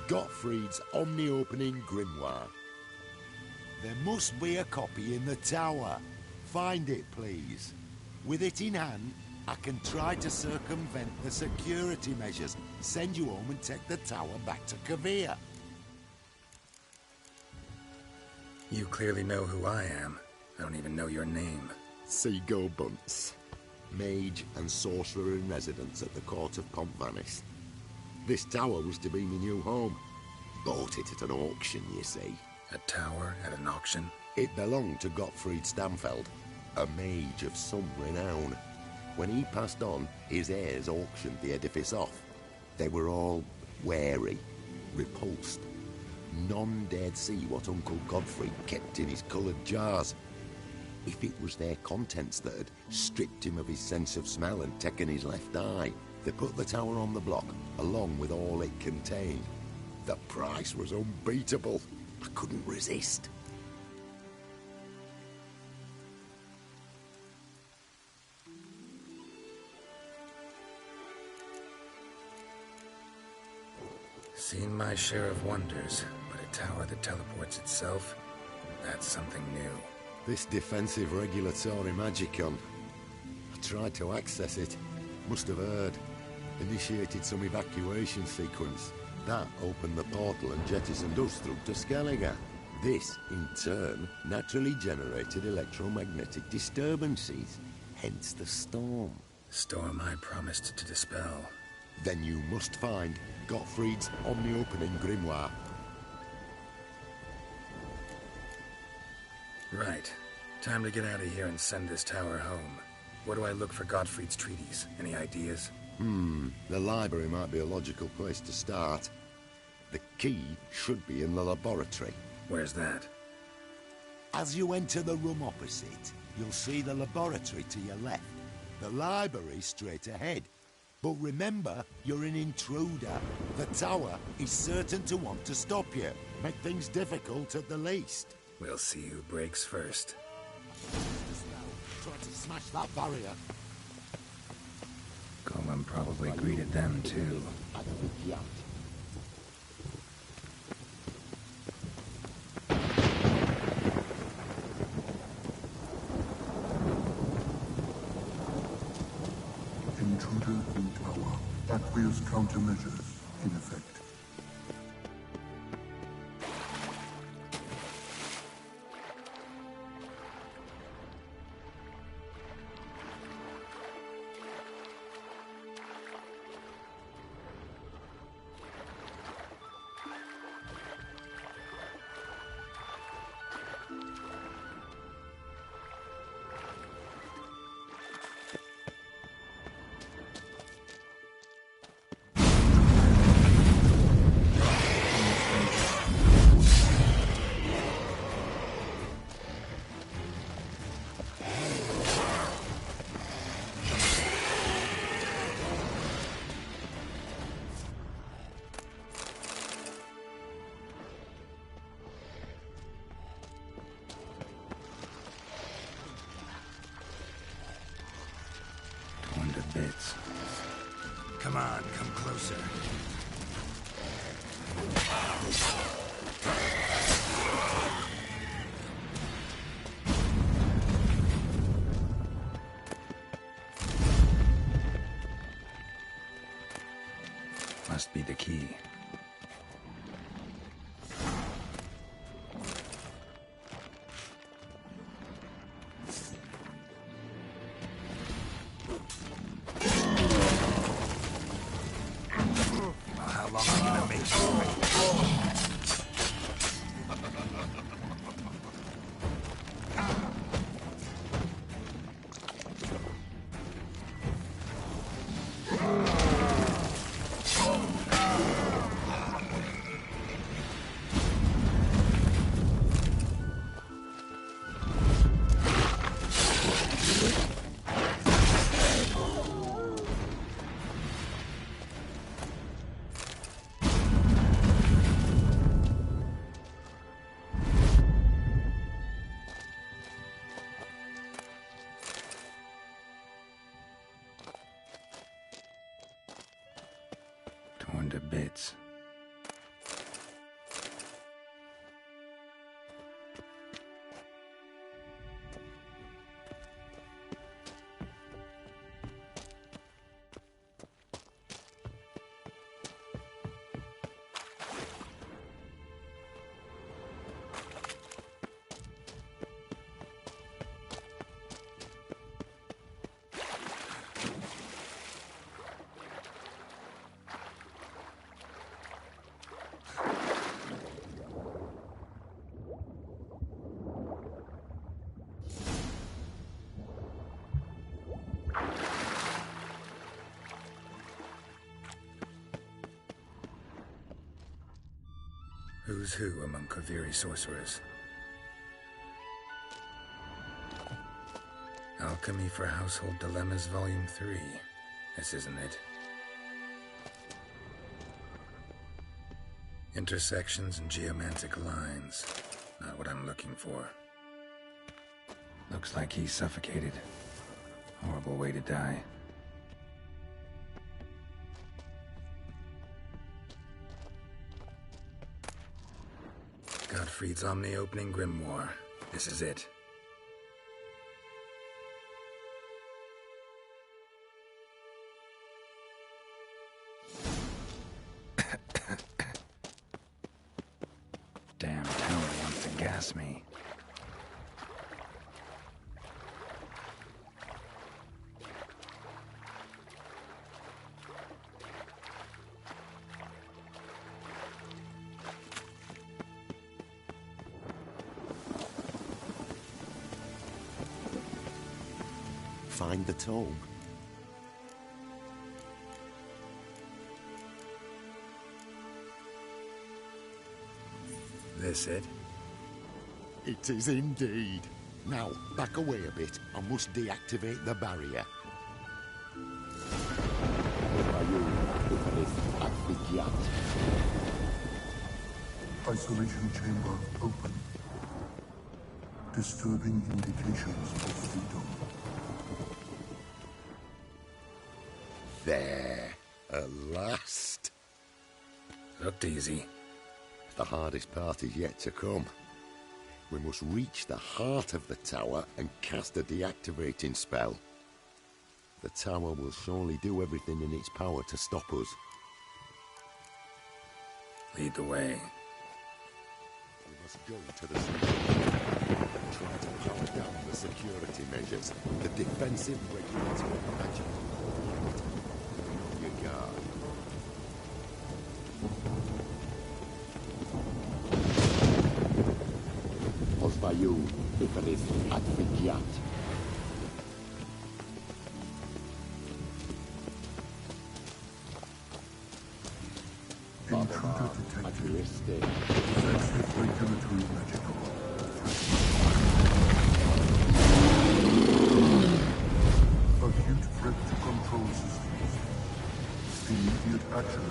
Gottfried's omni-opening grimoire. There must be a copy in the tower. Find it, please. With it in hand, I can try to circumvent the security measures, send you home and take the tower back to Kavir. You clearly know who I am. I don't even know your name. Seagull Bunce, mage and sorcerer in residence at the court of Pontvanis. This tower was to be my new home. Bought it at an auction, you see. A tower at an auction? It belonged to Gottfried Stamfeld, a mage of some renown. When he passed on, his heirs auctioned the edifice off. They were all wary, repulsed. None dared see what Uncle Godfrey kept in his coloured jars. If it was their contents that had stripped him of his sense of smell and taken his left eye, they put the tower on the block, along with all it contained. The price was unbeatable. I couldn't resist. Seen my share of wonders, but a tower that teleports itself, that's something new. This defensive regulatory magicon. I tried to access it. Must have heard. Initiated some evacuation sequence. That opened the portal and jettisoned us through to Skellige. This, in turn, naturally generated electromagnetic disturbances. Hence the storm. Storm I promised to dispel. Then you must find Gottfried's omni-opening grimoire. Right. Time to get out of here and send this tower home. Where do I look for Gottfried's treatise? Any ideas? The library might be a logical place to start. The key should be in the laboratory. Where's that? As you enter the room opposite, you'll see the laboratory to your left. The library straight ahead. But remember, you're an intruder. The tower is certain to want to stop you. Make things difficult at the least. We'll see who breaks first. Try to smash that barrier. Golem probably greeted them too. Intruder in tower. Aqueous countermeasures in effect. Bits. Come on, come closer. Must be the key. to bits. Who's who among Kaviri sorcerers? Alchemy for Household Dilemmas, Volume 3. This isn't it. Intersections and geomantic lines. Not what I'm looking for. Looks like he's suffocated. Horrible way to die. Gottfried's Omni-Opening Grimoire. This is it. Damn tower wants to gas me. Find the tome. This it? It is indeed. Now, back away a bit. I must deactivate the barrier. Isolation chamber open. Disturbing indications of freedom. There. At last. Looked easy. The hardest part is yet to come. We must reach the heart of the tower and cast a deactivating spell. The tower will surely do everything in its power to stop us. Lead the way. We must go to the center. Try to power down the security measures. The defensive regulatory magic. Your guard. Pozwaju wypryw adwygiat. Intruder detected. Defensive regulatory magical. Acute threat to control systems. Immediate action.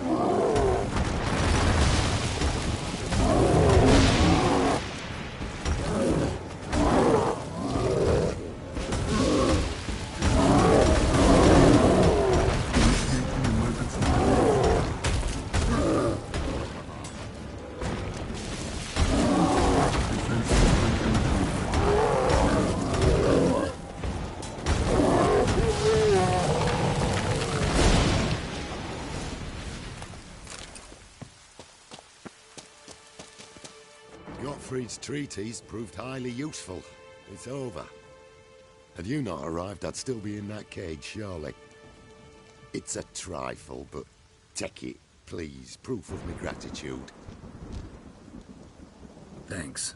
Gottfried's treatise proved highly useful. It's over. Had you not arrived, I'd still be in that cage, surely. It's a trifle, but take it, please. Proof of my gratitude. Thanks.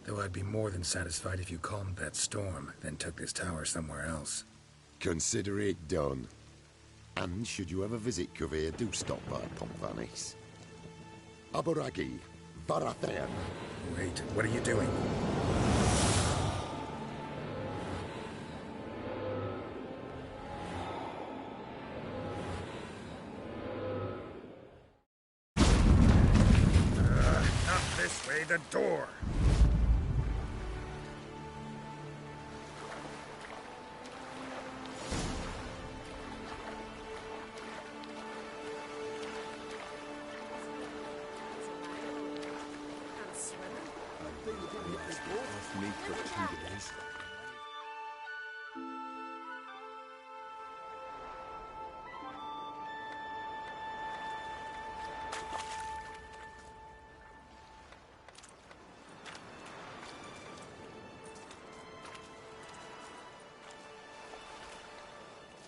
Though I'd be more than satisfied if you calmed that storm, then took this tower somewhere else. Consider it done. And should you ever visit Kavir, do stop by Pompvanis. Aboragi, Varathan. Wait, what are you doing? Not this way, the door! Off meat for 2 days.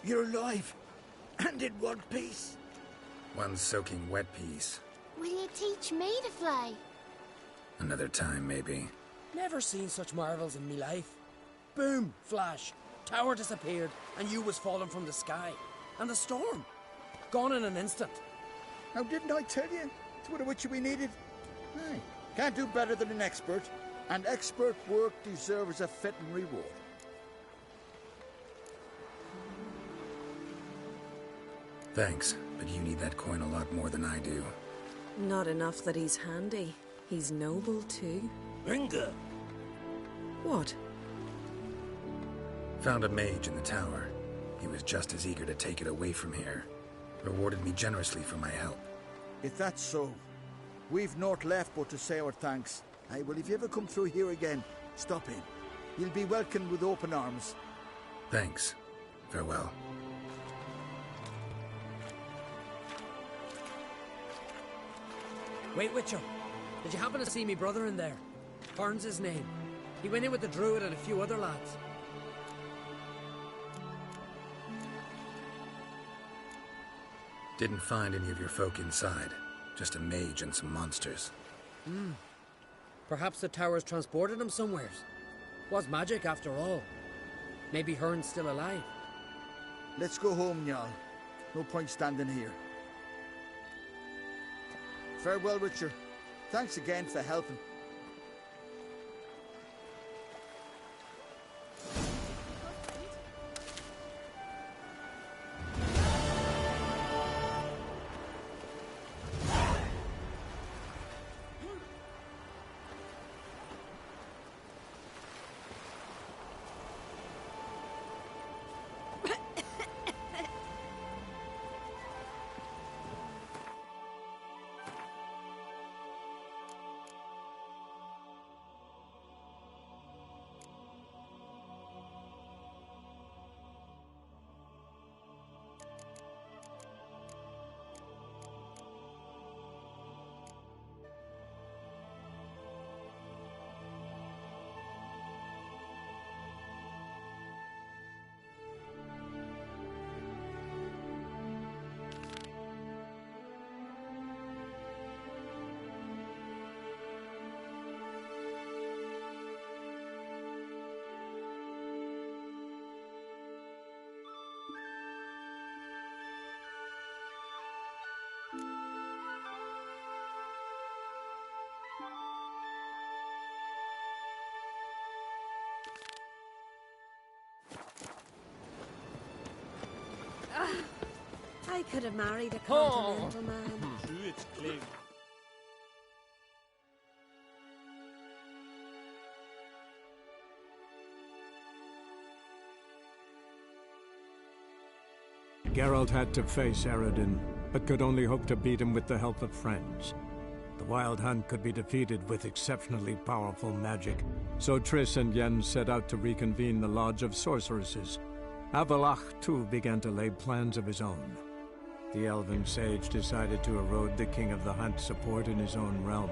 You're alive, and in one piece. One soaking wet piece. Will you teach me to fly? Another time, maybe. Never seen such marvels in me life. Boom, flash, tower disappeared, and you was falling from the sky. And the storm, gone in an instant. Now, didn't I tell you? It's what of which we needed. Hey, can't do better than an expert. And expert work deserves a fitting reward. Thanks, but you need that coin a lot more than I do. Not enough that he's handy. He's noble, too. Inga! What? Found a mage in the tower. He was just as eager to take it away from here. Rewarded me generously for my help. If that's so, we've naught left but to say our thanks. Aye, well, if you ever come through here again, stop in. You'll be welcomed with open arms. Thanks. Farewell. Wait, Witcher. Did you happen to see me brother in there? Hearn's his name. He went in with the druid and a few other lads. Didn't find any of your folk inside. Just a mage and some monsters. Perhaps the towers transported him somewheres. Was magic after all. Maybe Hearn's still alive. Let's go home, Jarl. No point standing here. Farewell, Richard. Thanks again for helping. I could have married a continental man. It's clean. Geralt had to face Eredin, but could only hope to beat him with the help of friends. The Wild Hunt could be defeated with exceptionally powerful magic, so Triss and Yen set out to reconvene the Lodge of Sorceresses. Avalach, too, began to lay plans of his own. The elven sage decided to erode the King of the Hunt's support in his own realm.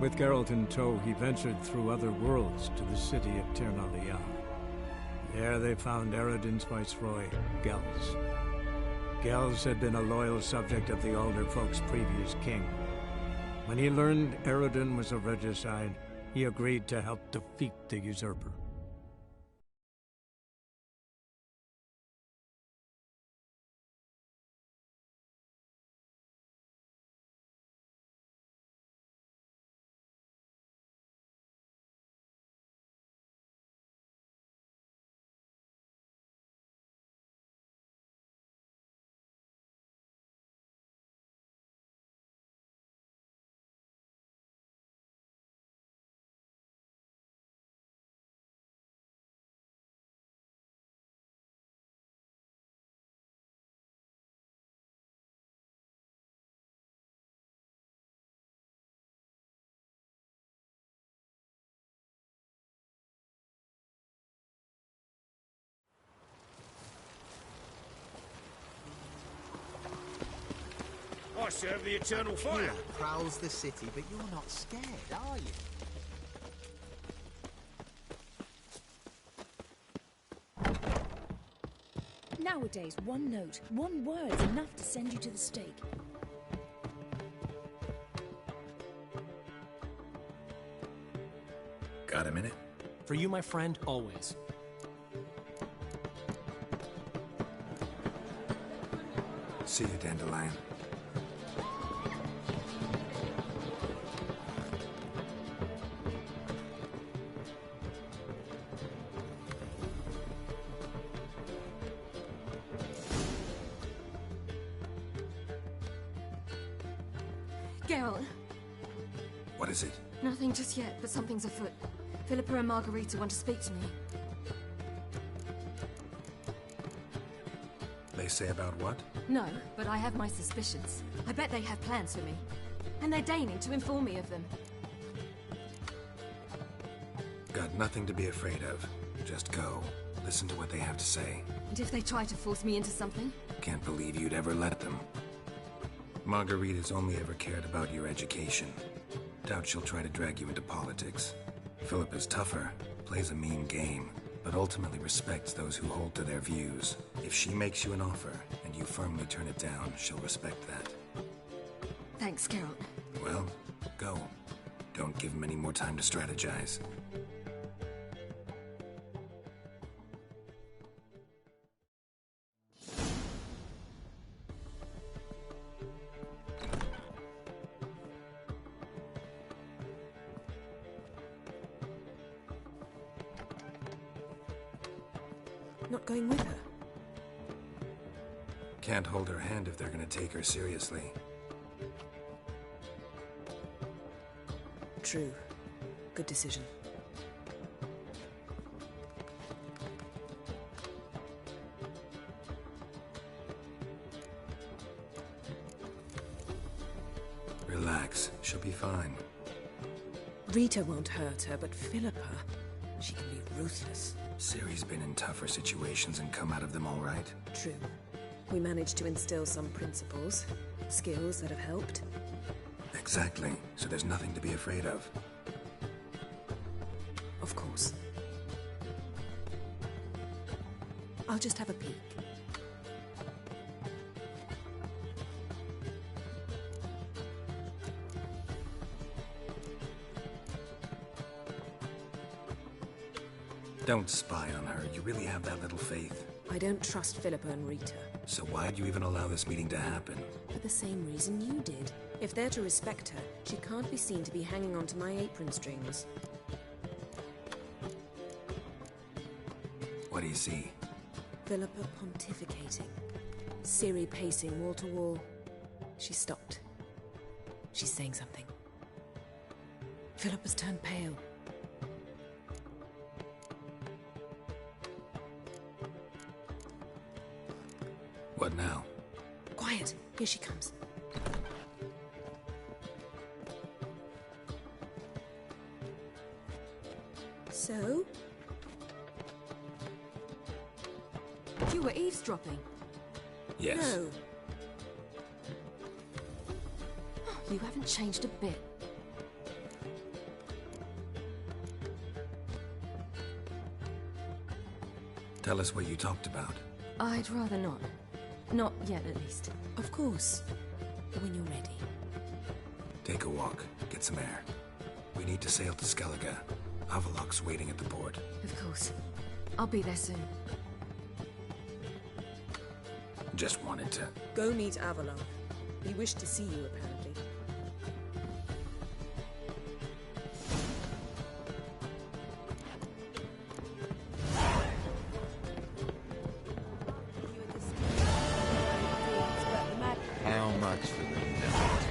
With Geralt in tow, he ventured through other worlds to the city of Tirnalia. There they found Eredin's viceroy, Gels. Gels had been a loyal subject of the Alderfolk's previous king. When he learned Eredin was a regicide, he agreed to help defeat the usurper. serve the eternal fire. Killer prowls the city, but you're not scared, are you? Nowadays, one note, one word's enough to send you to the stake. Got a minute? For you, my friend, always. See you, Dandelion. Geralt. What is it? Nothing just yet, but something's afoot. Philippa and Margarita want to speak to me. They say about what? No, but I have my suspicions. I bet they have plans for me. And they're deigning to inform me of them. Got nothing to be afraid of. Just go. Listen to what they have to say. And if they try to force me into something? Can't believe you'd ever let them. Margarita's only ever cared about your education. Doubt she'll try to drag you into politics. Philippa's tougher, plays a mean game, but ultimately respects those who hold to their views. If she makes you an offer, and you firmly turn it down, she'll respect that. Thanks, Geralt. Well, go. Don't give him any more time to strategize. Not going with her? Can't hold her hand if they're gonna take her seriously. True. Good decision. Relax. She'll be fine. Rita won't hurt her, but Philippa, she can be ruthless. Ciri's been in tougher situations and come out of them all right. True. We managed to instill some principles, skills that have helped. Exactly. So there's nothing to be afraid of. Of course. I'll just have a peek. Don't spy on her. You really have that little faith. I don't trust Philippa and Rita. So why'd you even allow this meeting to happen? For the same reason you did. If they're to respect her, she can't be seen to be hanging onto my apron strings. What do you see? Philippa pontificating. Ciri pacing wall to wall. She stopped. She's saying something. Philippa's turned pale. What now? Quiet. Here she comes. So? You were eavesdropping? Yes. No. You haven't changed a bit. Tell us what you talked about. I'd rather not. Not yet, at least. Of course. When you're ready. Take a walk. Get some air. We need to sail to Skellige. Avalok's waiting at the port. Of course. I'll be there soon. Just wanted to... Go meet Avalok. He wished to see you, apparently. How much for the night?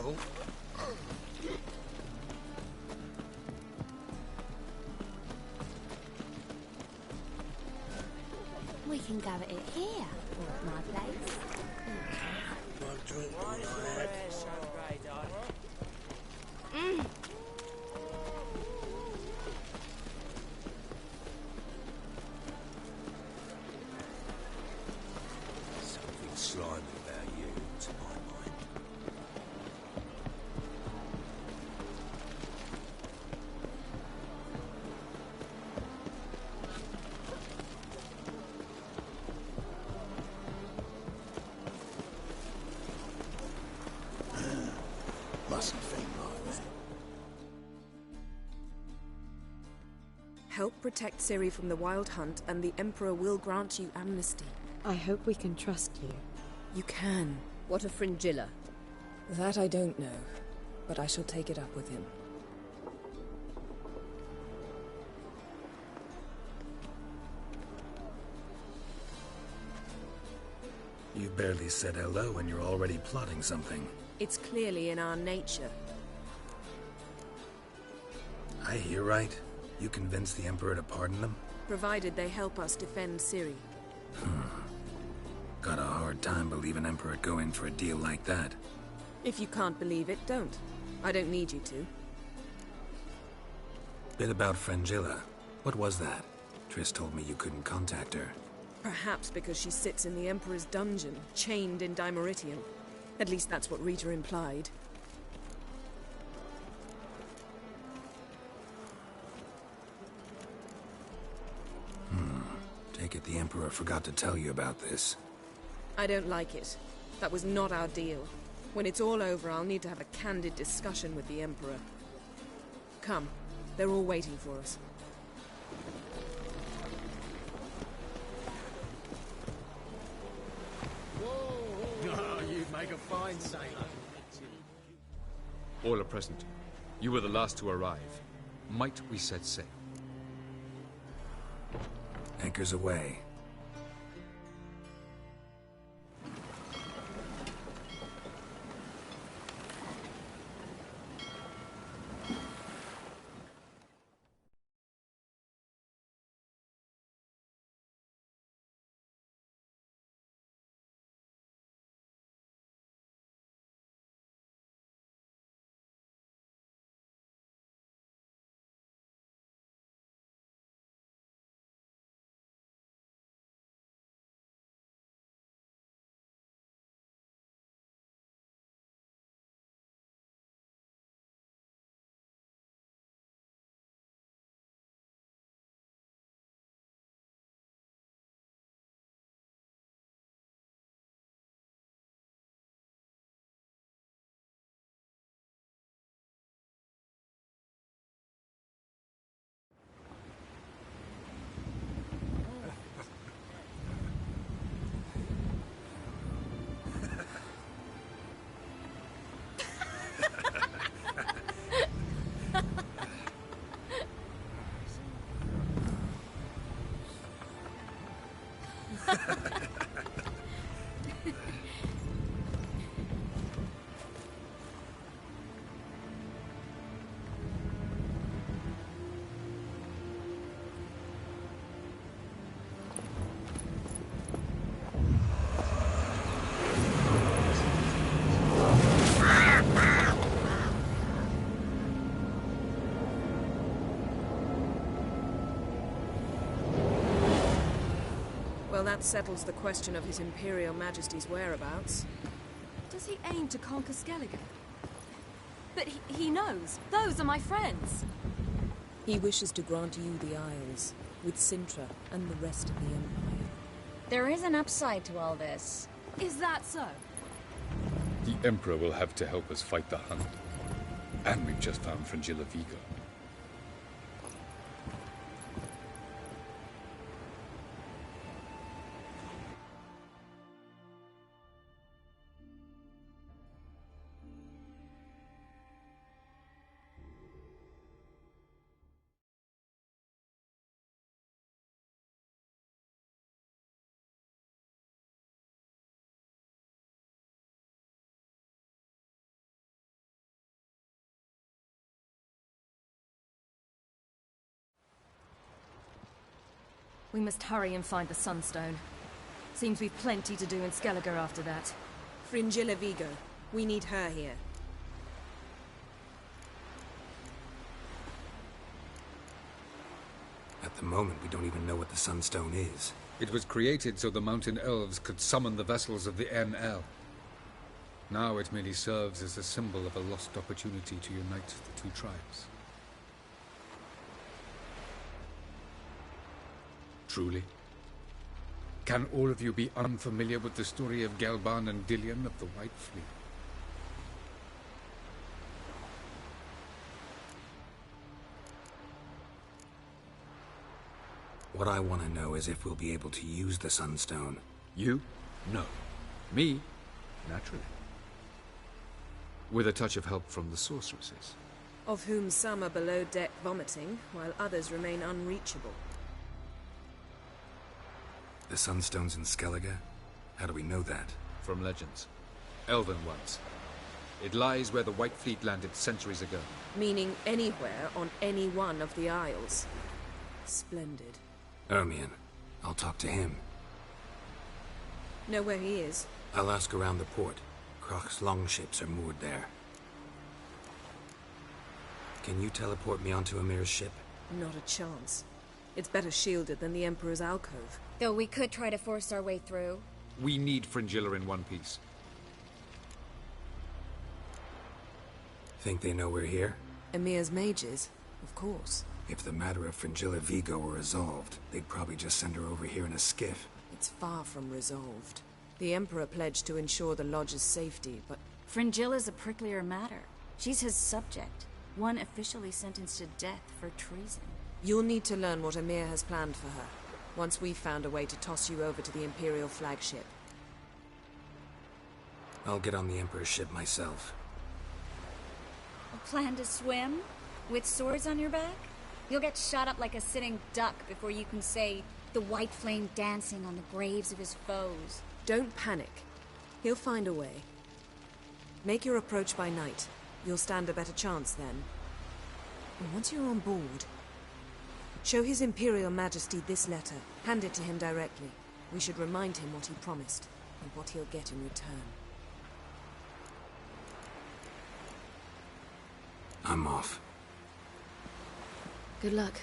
We can go at it here, or at my place. Something slimy about you, to my mind. Mustn't think like that. Help protect Ciri from the Wild Hunt, and the Emperor will grant you amnesty. I hope we can trust you. You can. What of Fringilla? That I don't know, but I shall take it up with him. You barely said hello and you're already plotting something. It's clearly in our nature. I hear right. You convinced the Emperor to pardon them? Provided they help us defend Ciri. Got a hard time believing Emperor'd go in for a deal like that. If you can't believe it, don't. I don't need you to. Bit about Fringilla. What was that? Triss told me you couldn't contact her. Perhaps because she sits in the Emperor's dungeon, chained in Dimeritium. At least that's what Rita implied. Take it the Emperor forgot to tell you about this. I don't like it. That was not our deal. When it's all over, I'll need to have a candid discussion with the Emperor. Come. They're all waiting for us. Oh, you'd make a fine sailor. All are present. You were the last to arrive. Might we set sail? Anchors away. Well, that settles the question of His Imperial Majesty's whereabouts. Does he aim to conquer Skellige? But he knows. Those are my friends. He wishes to grant you the Isles, with Sintra and the rest of the Empire. There is an upside to all this. Is that so? The Emperor will have to help us fight the Hunt. And we've just found Fringilla Vigo. We must hurry and find the Sunstone. Seems we've plenty to do in Skellige after that. Fringilla Vigo. We need her here. At the moment, we don't even know what the Sunstone is. It was created so the mountain elves could summon the vessels of the NL. Now it merely serves as a symbol of a lost opportunity to unite the two tribes. Truly? Can all of you be unfamiliar with the story of Gelban and Dillion of the White Fleet? What I want to know is if we'll be able to use the Sunstone. You? No. Me? Naturally. With a touch of help from the sorceresses. Of whom some are below deck vomiting, while others remain unreachable. The Sunstone's in Skellige? How do we know that? From legends. Elven ones. It lies where the White Fleet landed centuries ago. Meaning anywhere on any one of the Isles. Splendid. Ermion. I'll talk to him. Know where he is? I'll ask around the port. Croc's longships are moored there. Can you teleport me onto Amir's ship? Not a chance. It's better shielded than the Emperor's alcove. Though we could try to force our way through. We need Fringilla in one piece. Think they know we're here? Emir's mages, of course. If the matter of Fringilla Vigo were resolved, they'd probably just send her over here in a skiff. It's far from resolved. The Emperor pledged to ensure the Lodge's safety, but... Fringilla's a pricklier matter. She's his subject. One officially sentenced to death for treason. You'll need to learn what Emir has planned for her, once we've found a way to toss you over to the Imperial flagship. I'll get on the Emperor's ship myself. A plan to swim? With swords on your back? You'll get shot up like a sitting duck before you can say, the white flame dancing on the graves of his foes. Don't panic. He'll find a way. Make your approach by night. You'll stand a better chance then. And once you're on board, show His Imperial Majesty this letter. Hand it to him directly. We should remind him what he promised, and what he'll get in return. I'm off. Good luck.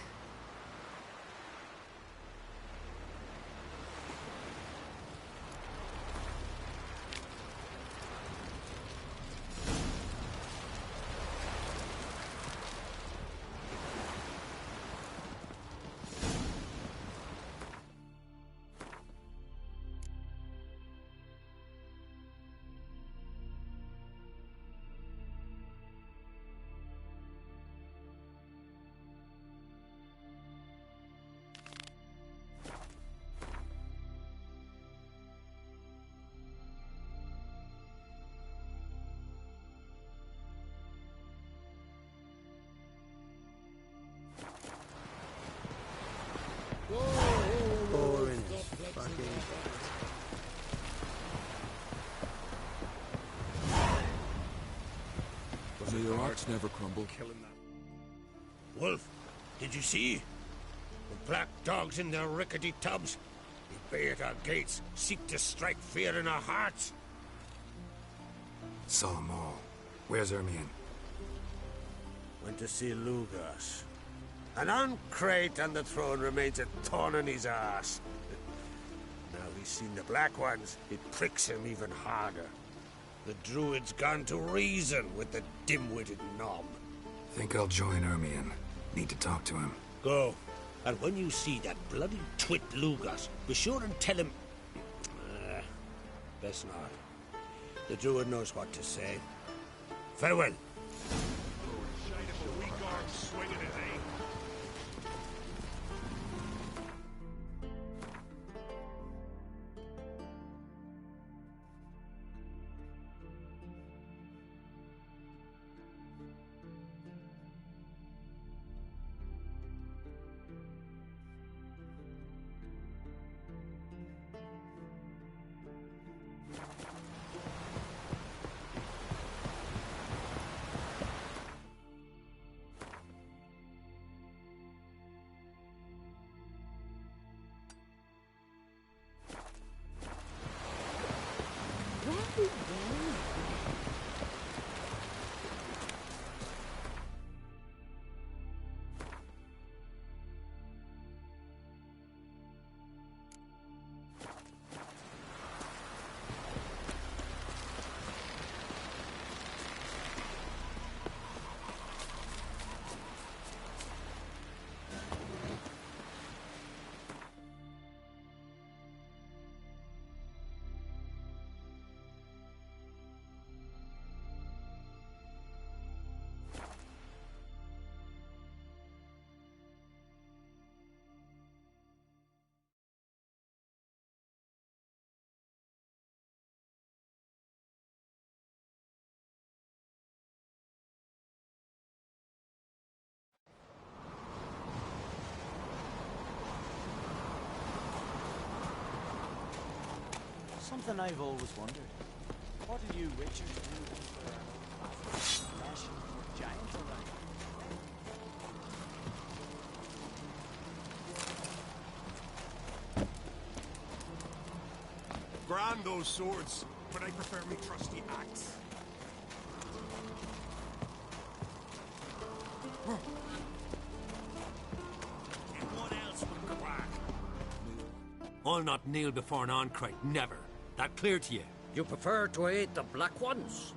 May your hearts never crumble. Wolf, did you see? The black dogs in their rickety tubs. They bay at our gates, seek to strike fear in our hearts. Saw them all. Where's Ermion? Went to see Lugas. An uncrate on the throne remains a thorn in his ass. Now he's seen the Black Ones, it pricks him even harder. The Druid's gone to reason with the dim-witted knob. Think I'll join Ermion. Need to talk to him. Go. And when you see that bloody twit Lugas, be sure and tell him... best not. The Druid knows what to say. Farewell. Something I've always wondered. What did you witchers do for flesh or giants around? Grand those swords, but I prefer me trusty axe. And what else would crack? I'll not kneel before an Ancrite, never. That clear to you? You prefer to aid the Black Ones?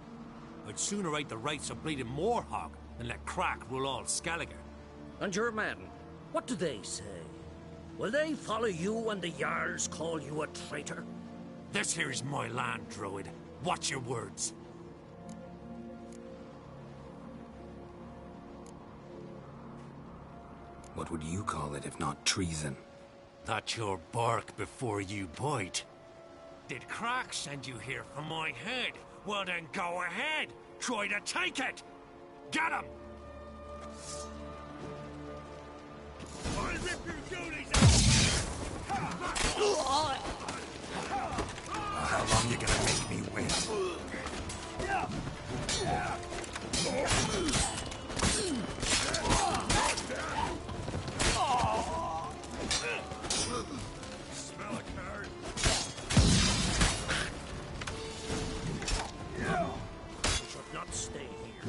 I'd sooner aid the rights of bleeding Moorhog than let Crack rule all Skellige. And your men, what do they say? Will they follow you when the Jarls call you a traitor? This here's my land, Druid. Watch your words. What would you call it if not treason? That's your bark before you bite. Did Crack send you here for my head? Well then go ahead. Try to take it. Get him! I'll rip your goonies out! How long you gonna make me wait? Smell a card? You should not stay here.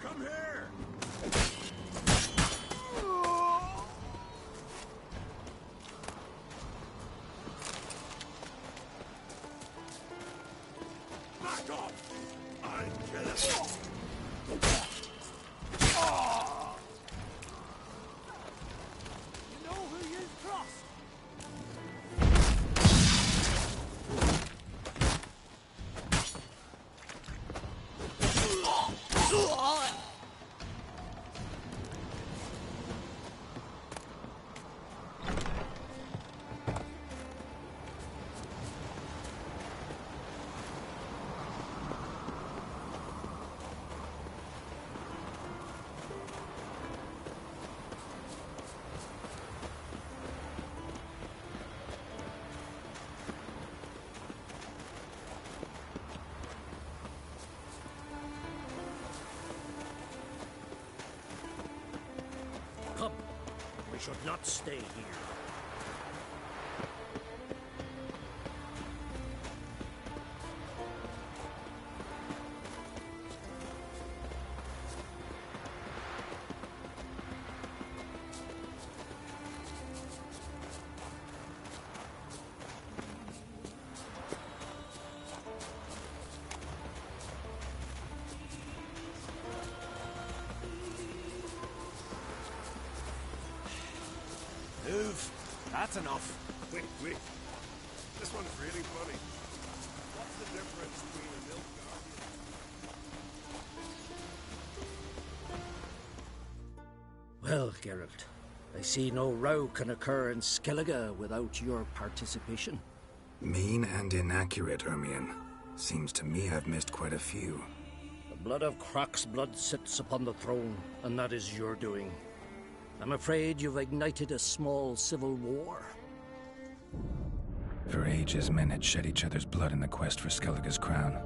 Come here! Back off! I kill it! You know who you trust? Come. We should not stay here. Move. That's enough. Wait. This one's really funny. What's the difference between a milk guardian? Well, Geralt, I see no row can occur in Skellige without your participation. Mean and inaccurate, Ermion. Seems to me I've missed quite a few. The blood of Croc's blood sits upon the throne, and that is your doing. I'm afraid you've ignited a small civil war. For ages, men had shed each other's blood in the quest for Skellige's crown.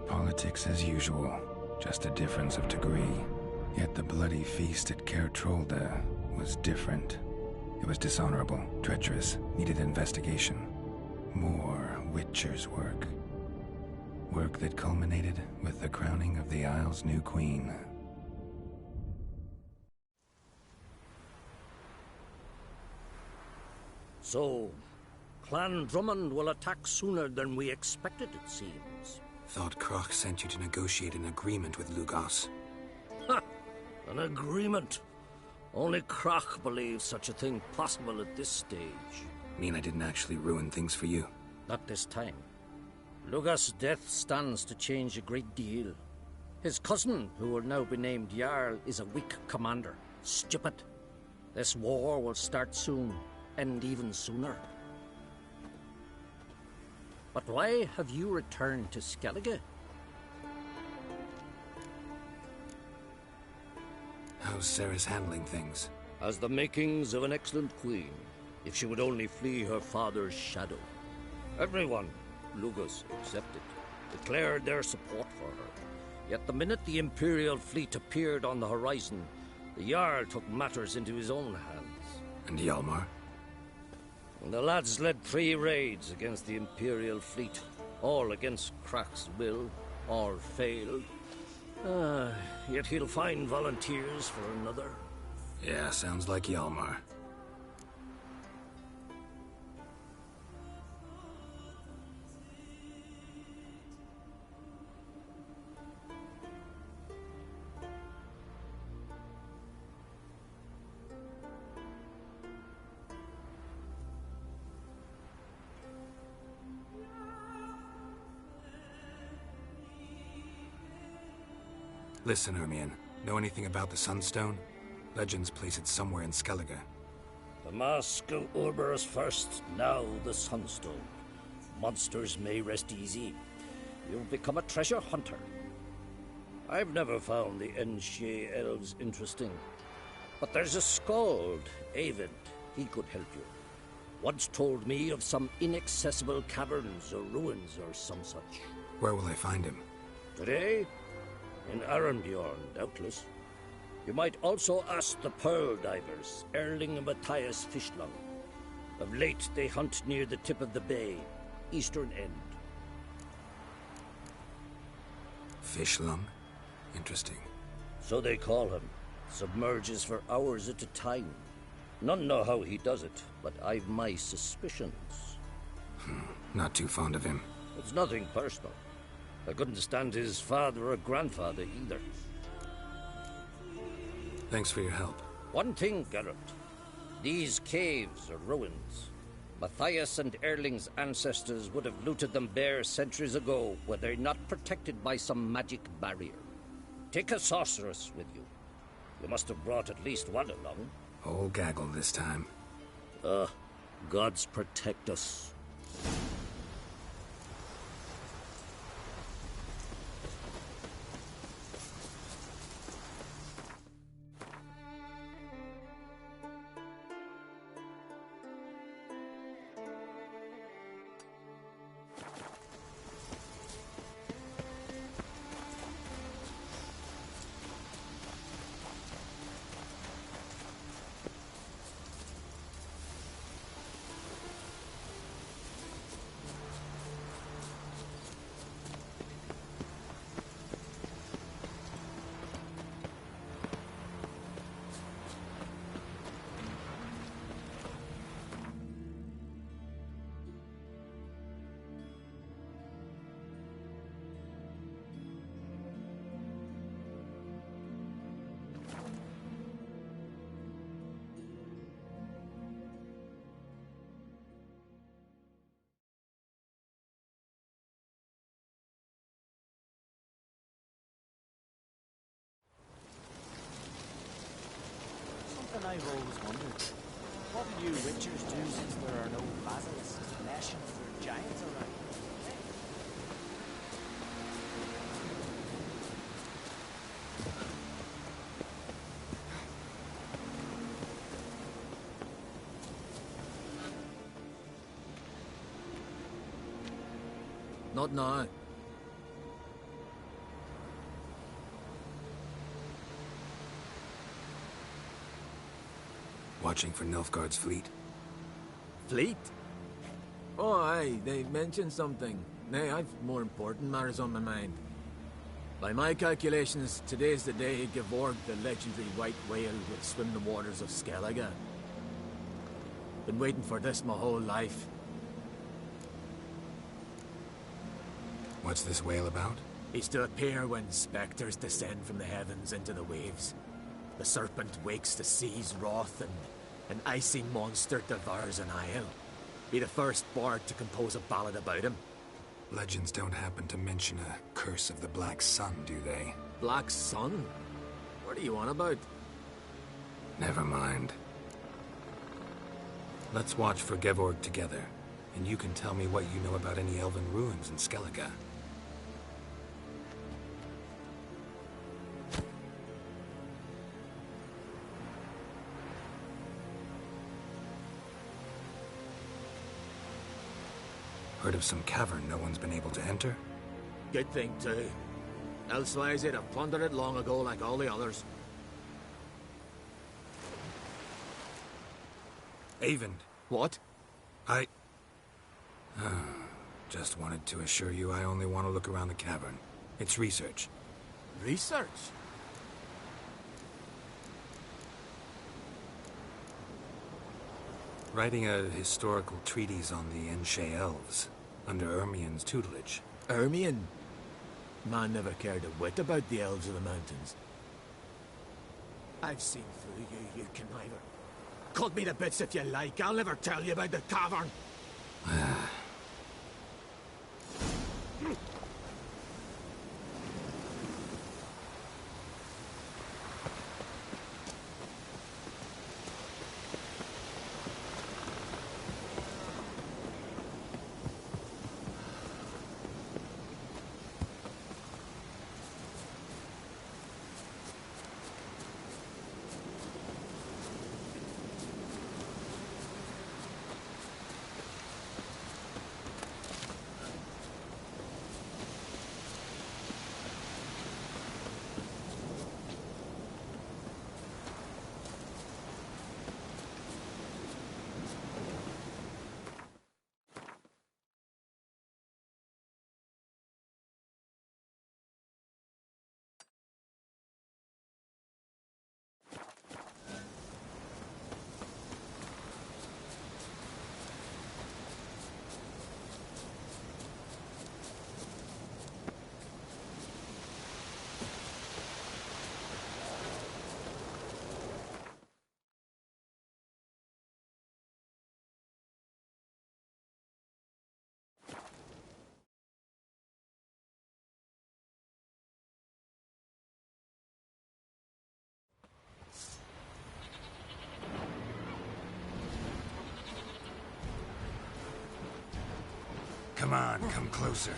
Politics as usual, just a difference of degree. Yet the bloody feast at Caer Trolda was different. It was dishonorable, treacherous, needed investigation. More Witcher's work. Work that culminated with the crowning of the Isle's new queen. So, Clan Drummond will attack sooner than we expected, it seems. Thought Croc sent you to negotiate an agreement with Lugos. Ha! An agreement? Only Croc believes such a thing possible at this stage. Mean I didn't actually ruin things for you? Not this time. Lugos' death stands to change a great deal. His cousin, who will now be named Jarl, is a weak commander. Stupid. This war will start soon, end even sooner. But why have you returned to Skellige? How's Sarah's handling things? Has the makings of an excellent queen, if she would only flee her father's shadow. Everyone, Lugos excepted, declared their support for her. Yet the minute the Imperial fleet appeared on the horizon, the Jarl took matters into his own hands. And Hjalmar? The lads led 3 raids against the Imperial fleet, all against Croc's will, all failed. Yet he'll find volunteers for another. Yeah, sounds like Hjalmar. Listen, Ermion. Know anything about the Sunstone? Legends place it somewhere in Skellige. The Mask of Urberus first, now the Sunstone. Monsters may rest easy. You've become a treasure hunter. I've never found the Enshe elves interesting. But there's a skald, Avid. He could help you. Once told me of some inaccessible caverns or ruins or some such. Where will I find him? Today? In Arendbjorn, doubtless. You might also ask the Pearl Divers, Erling and Matthias Fishlung. Of late, they hunt near the tip of the bay, eastern end. Fishlung? Interesting. So they call him. Submerges for hours at a time. None know how he does it, but I've my suspicions. Not too fond of him. It's nothing personal. I couldn't stand his father or grandfather either. Thanks for your help. One thing, Geralt. These caves are ruins. Matthias and Erling's ancestors would have looted them bare centuries ago were they not protected by some magic barrier. Take a sorceress with you. You must have brought at least one along. Whole gaggle this time. Gods protect us. Something I've always wondered. What do you witchers do since there are no basilisks, meshins, or giants around? Not now. Watching for Nilfgaard's fleet? Fleet? Oh, aye, they mentioned something. Nay, I've more important matters on my mind. By my calculations, today's the day Gevorg, the legendary white whale, will swim the waters of Skellige. Been waiting for this my whole life. What's this whale about? He's to appear when spectres descend from the heavens into the waves. The serpent wakes the sea's wrath, and an icy monster devours an isle. Be the first bard to compose a ballad about him. Legends don't happen to mention a curse of the Black Sun, do they? Black Sun? What are you on about? Never mind. Let's watch for Gevorg together, and you can tell me what you know about any elven ruins in Skellige. Heard of some cavern no one's been able to enter? Good thing, too. Elsewise, they'd have plundered it long ago like all the others. Avon. What? I... just wanted to assure you I only want to look around the cavern. It's research. Research? Writing a historical treatise on the Enshe elves, under Ermien's tutelage. Ermien? Man never cared a whit about the elves of the mountains. I've seen through you, you conniver. Cut me to bits if you like, I'll never tell you about the cavern. Come on, come closer.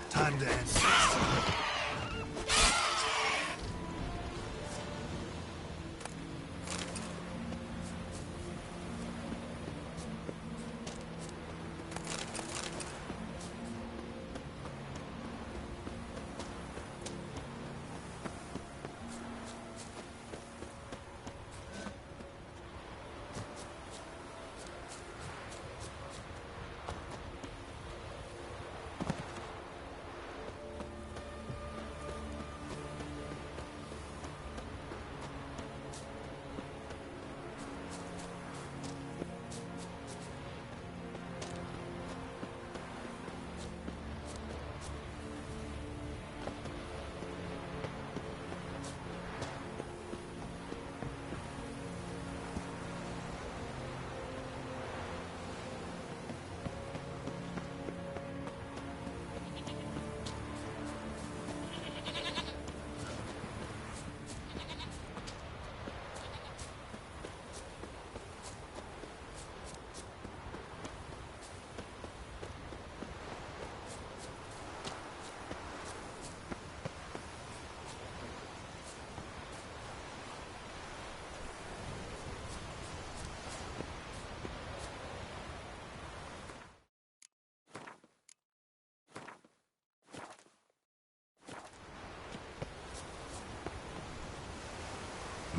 Time to end this.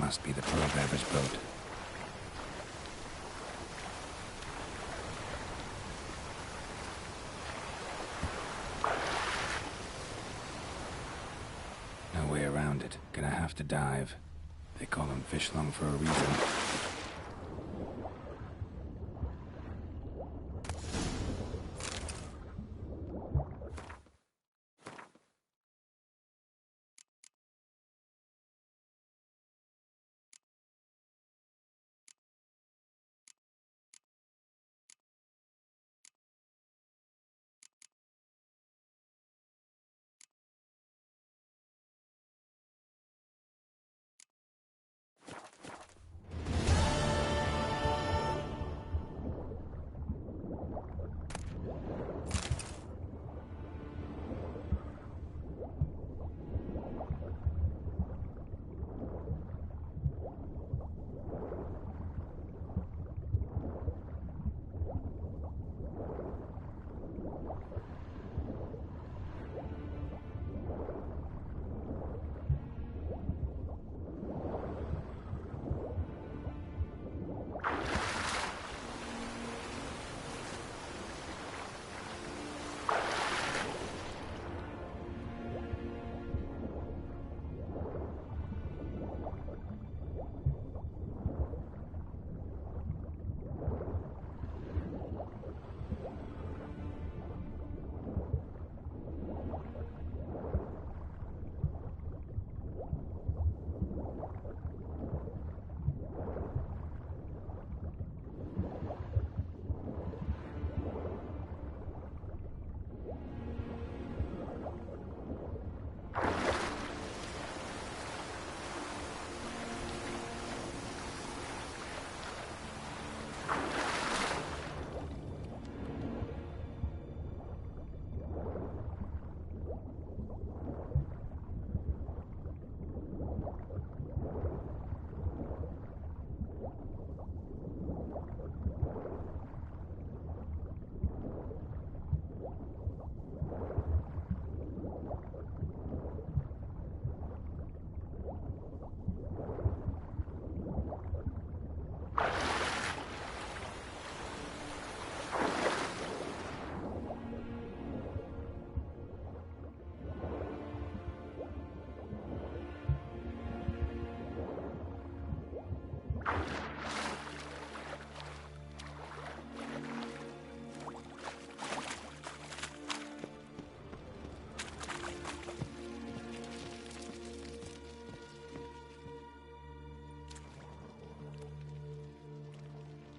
Must be the Pearl Bearer's boat. No way around it. Gonna have to dive. They call him Fish Lung for a reason.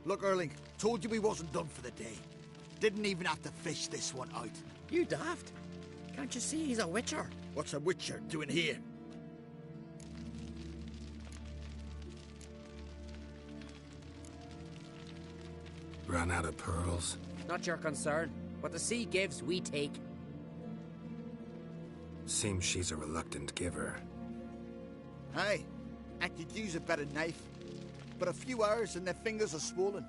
Look, Erling, told you we wasn't done for the day. Didn't even have to fish this one out. You daft. Can't you see he's a witcher? What's a witcher doing here? Run out of pearls? Not your concern. What the sea gives, we take. Seems she's a reluctant giver. Hey, I could use a better knife. But a few hours and their fingers are swollen.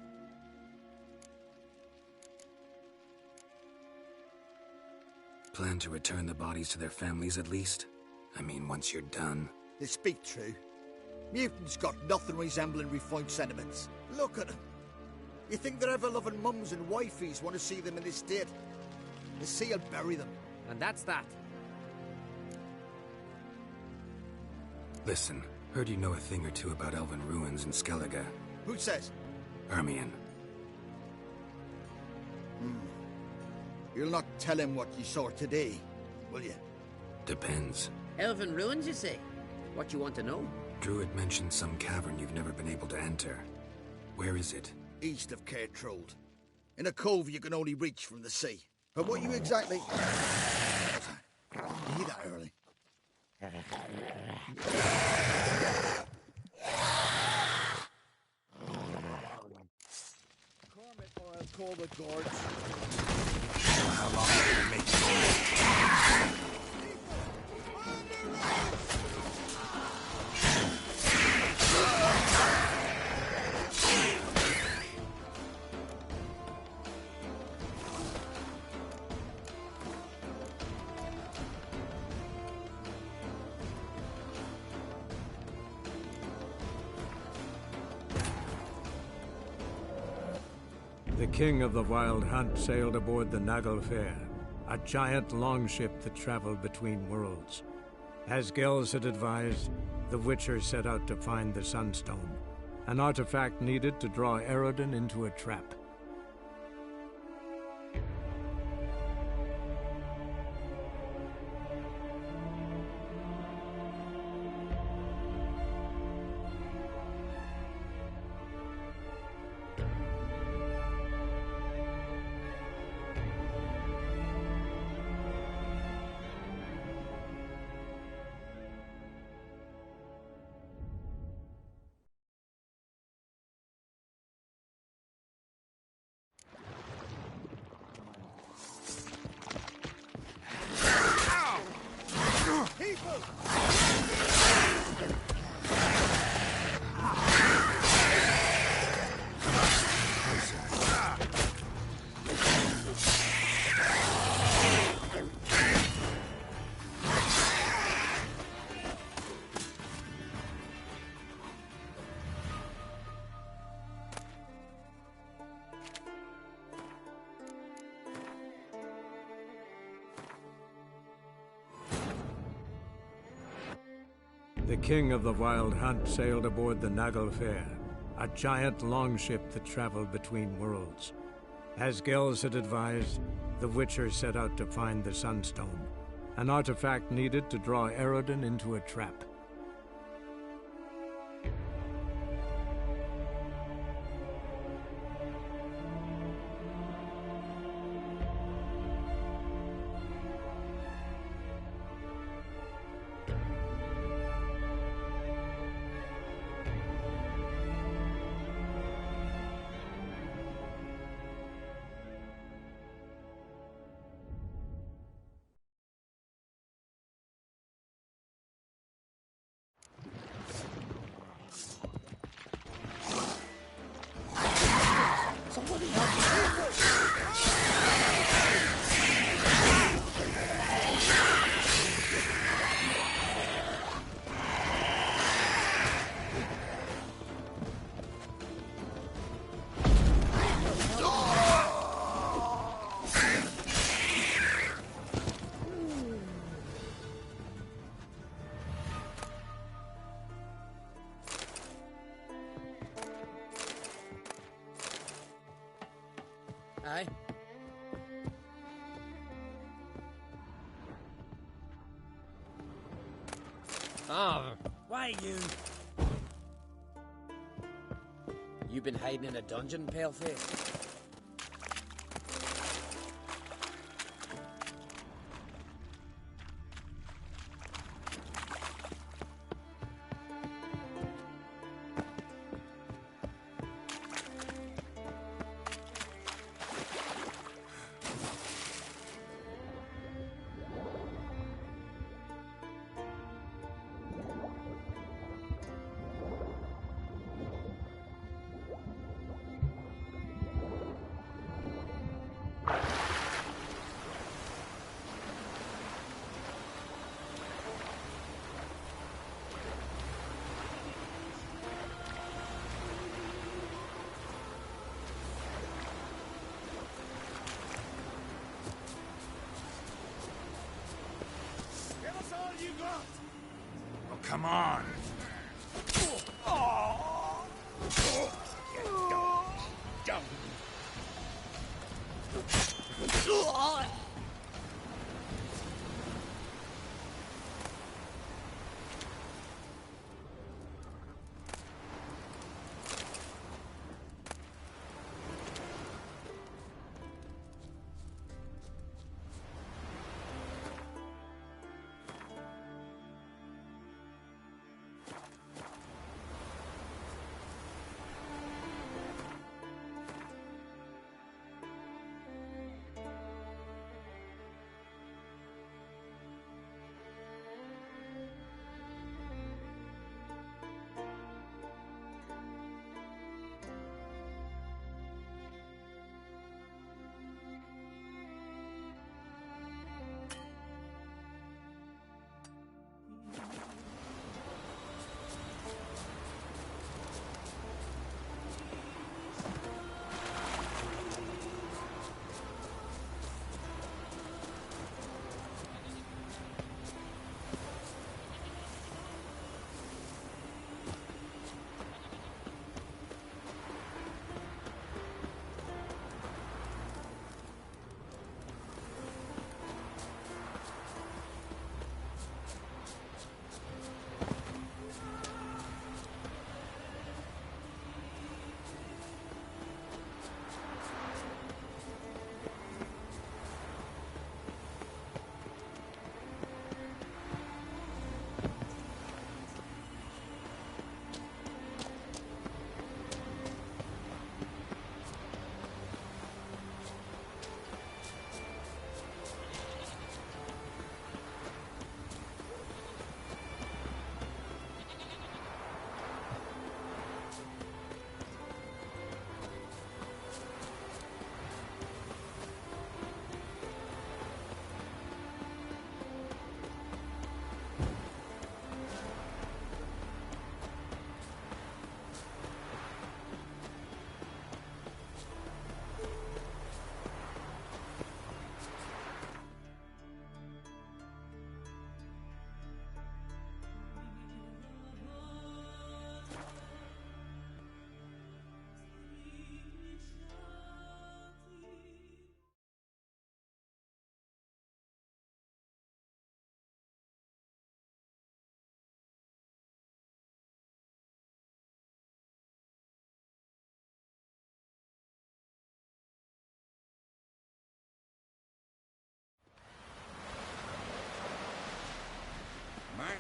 Plan to return the bodies to their families at least? I mean, once you're done. They speak true. Mutants got nothing resembling refined sentiments. Look at them. You think their ever-loving mums and wifeys want to see them in this state? The sea will bury them. And that's that. Listen, heard you know a thing or two about elven ruins in Skellige. Who says? Ermion. You'll not tell him what you saw today, will you? Depends. Elven ruins, you say? What you want to know? Druid mentioned some cavern you've never been able to enter. Where is it? East of Caer Trold. In a cove you can only reach from the sea. But what you exactly... Hear that, Early? Cormit, or I'll call the guards. How long will it make king of the Wild Hunt sailed aboard the Naglfar, a giant longship that traveled between worlds. As Gels had advised, the Witcher set out to find the Sunstone, an artifact needed to draw Eredin into a trap. The king of the Wild Hunt sailed aboard the Naglfar, a giant longship that traveled between worlds. As Gels had advised, the Witcher set out to find the Sunstone, an artifact needed to draw Eredin into a trap. Aye. Oh, why you? You been hiding in a dungeon, paleface? Oh, come on.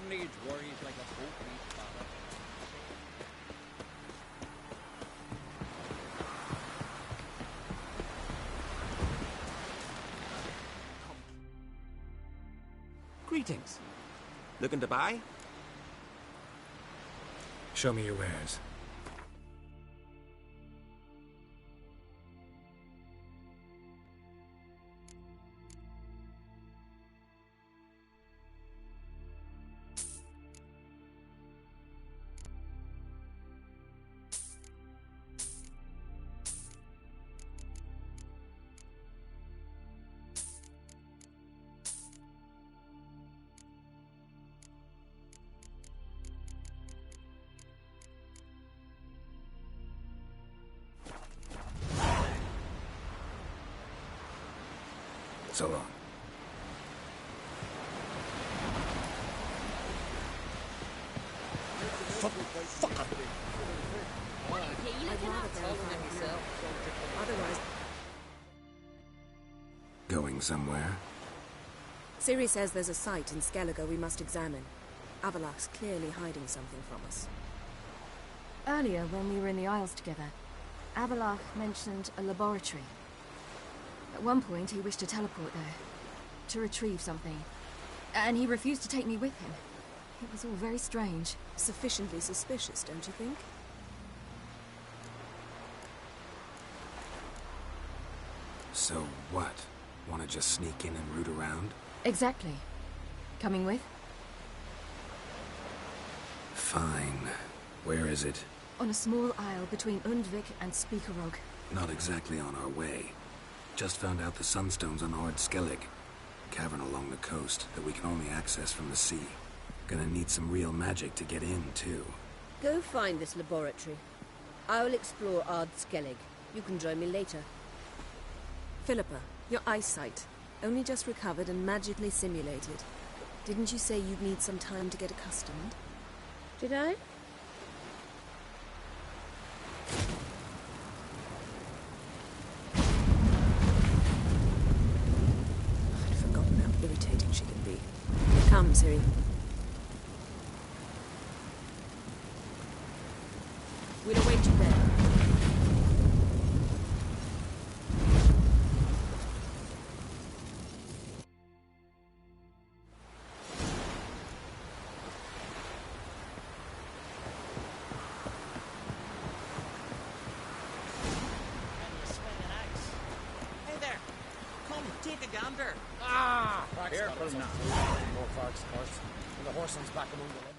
needs worries like a boat needs father. Greetings. Looking to buy? Show me your wares. So long. Going somewhere? Ciri says there's a site in Skellige we must examine. Avalach's clearly hiding something from us. Earlier, when we were in the Isles together, Avalach mentioned a laboratory. At one point, he wished to teleport there, to retrieve something. And he refused to take me with him. It was all very strange. Sufficiently suspicious, don't you think? So what? Want to just sneak in and root around? Exactly. Coming with? Fine. Where is it? On a small isle between Undvik and Speakerog. Not exactly on our way. Just found out the sunstone's on Ord Skellig. Cavern along the coast that we can only access from the sea. Gonna need some real magic to get in, too. Go find this laboratory. I'll explore Ard Skellig. You can join me later. Philippa, your eyesight. Only just recovered and magically simulated. Didn't you say you'd need some time to get accustomed? Did I? I'd forgotten how irritating she can be. Come, Ciri. We'll await you there. Careful now. More Clark's horse. And the horse back among the leather.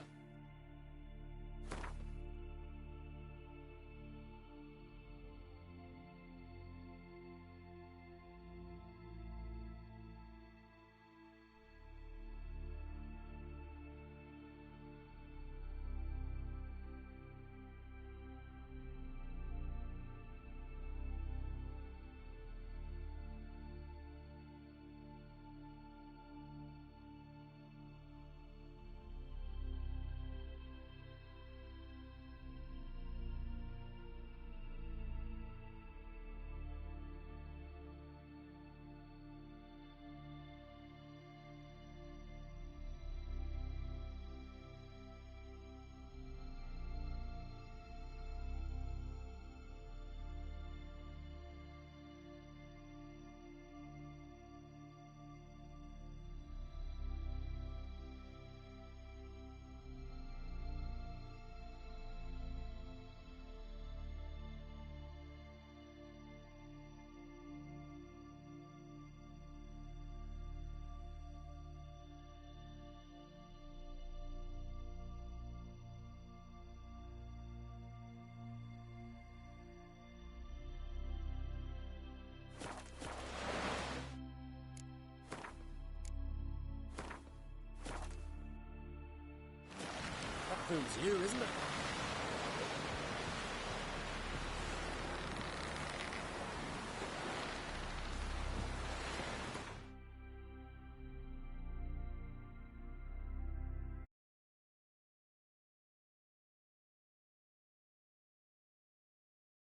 That fools you, isn't it?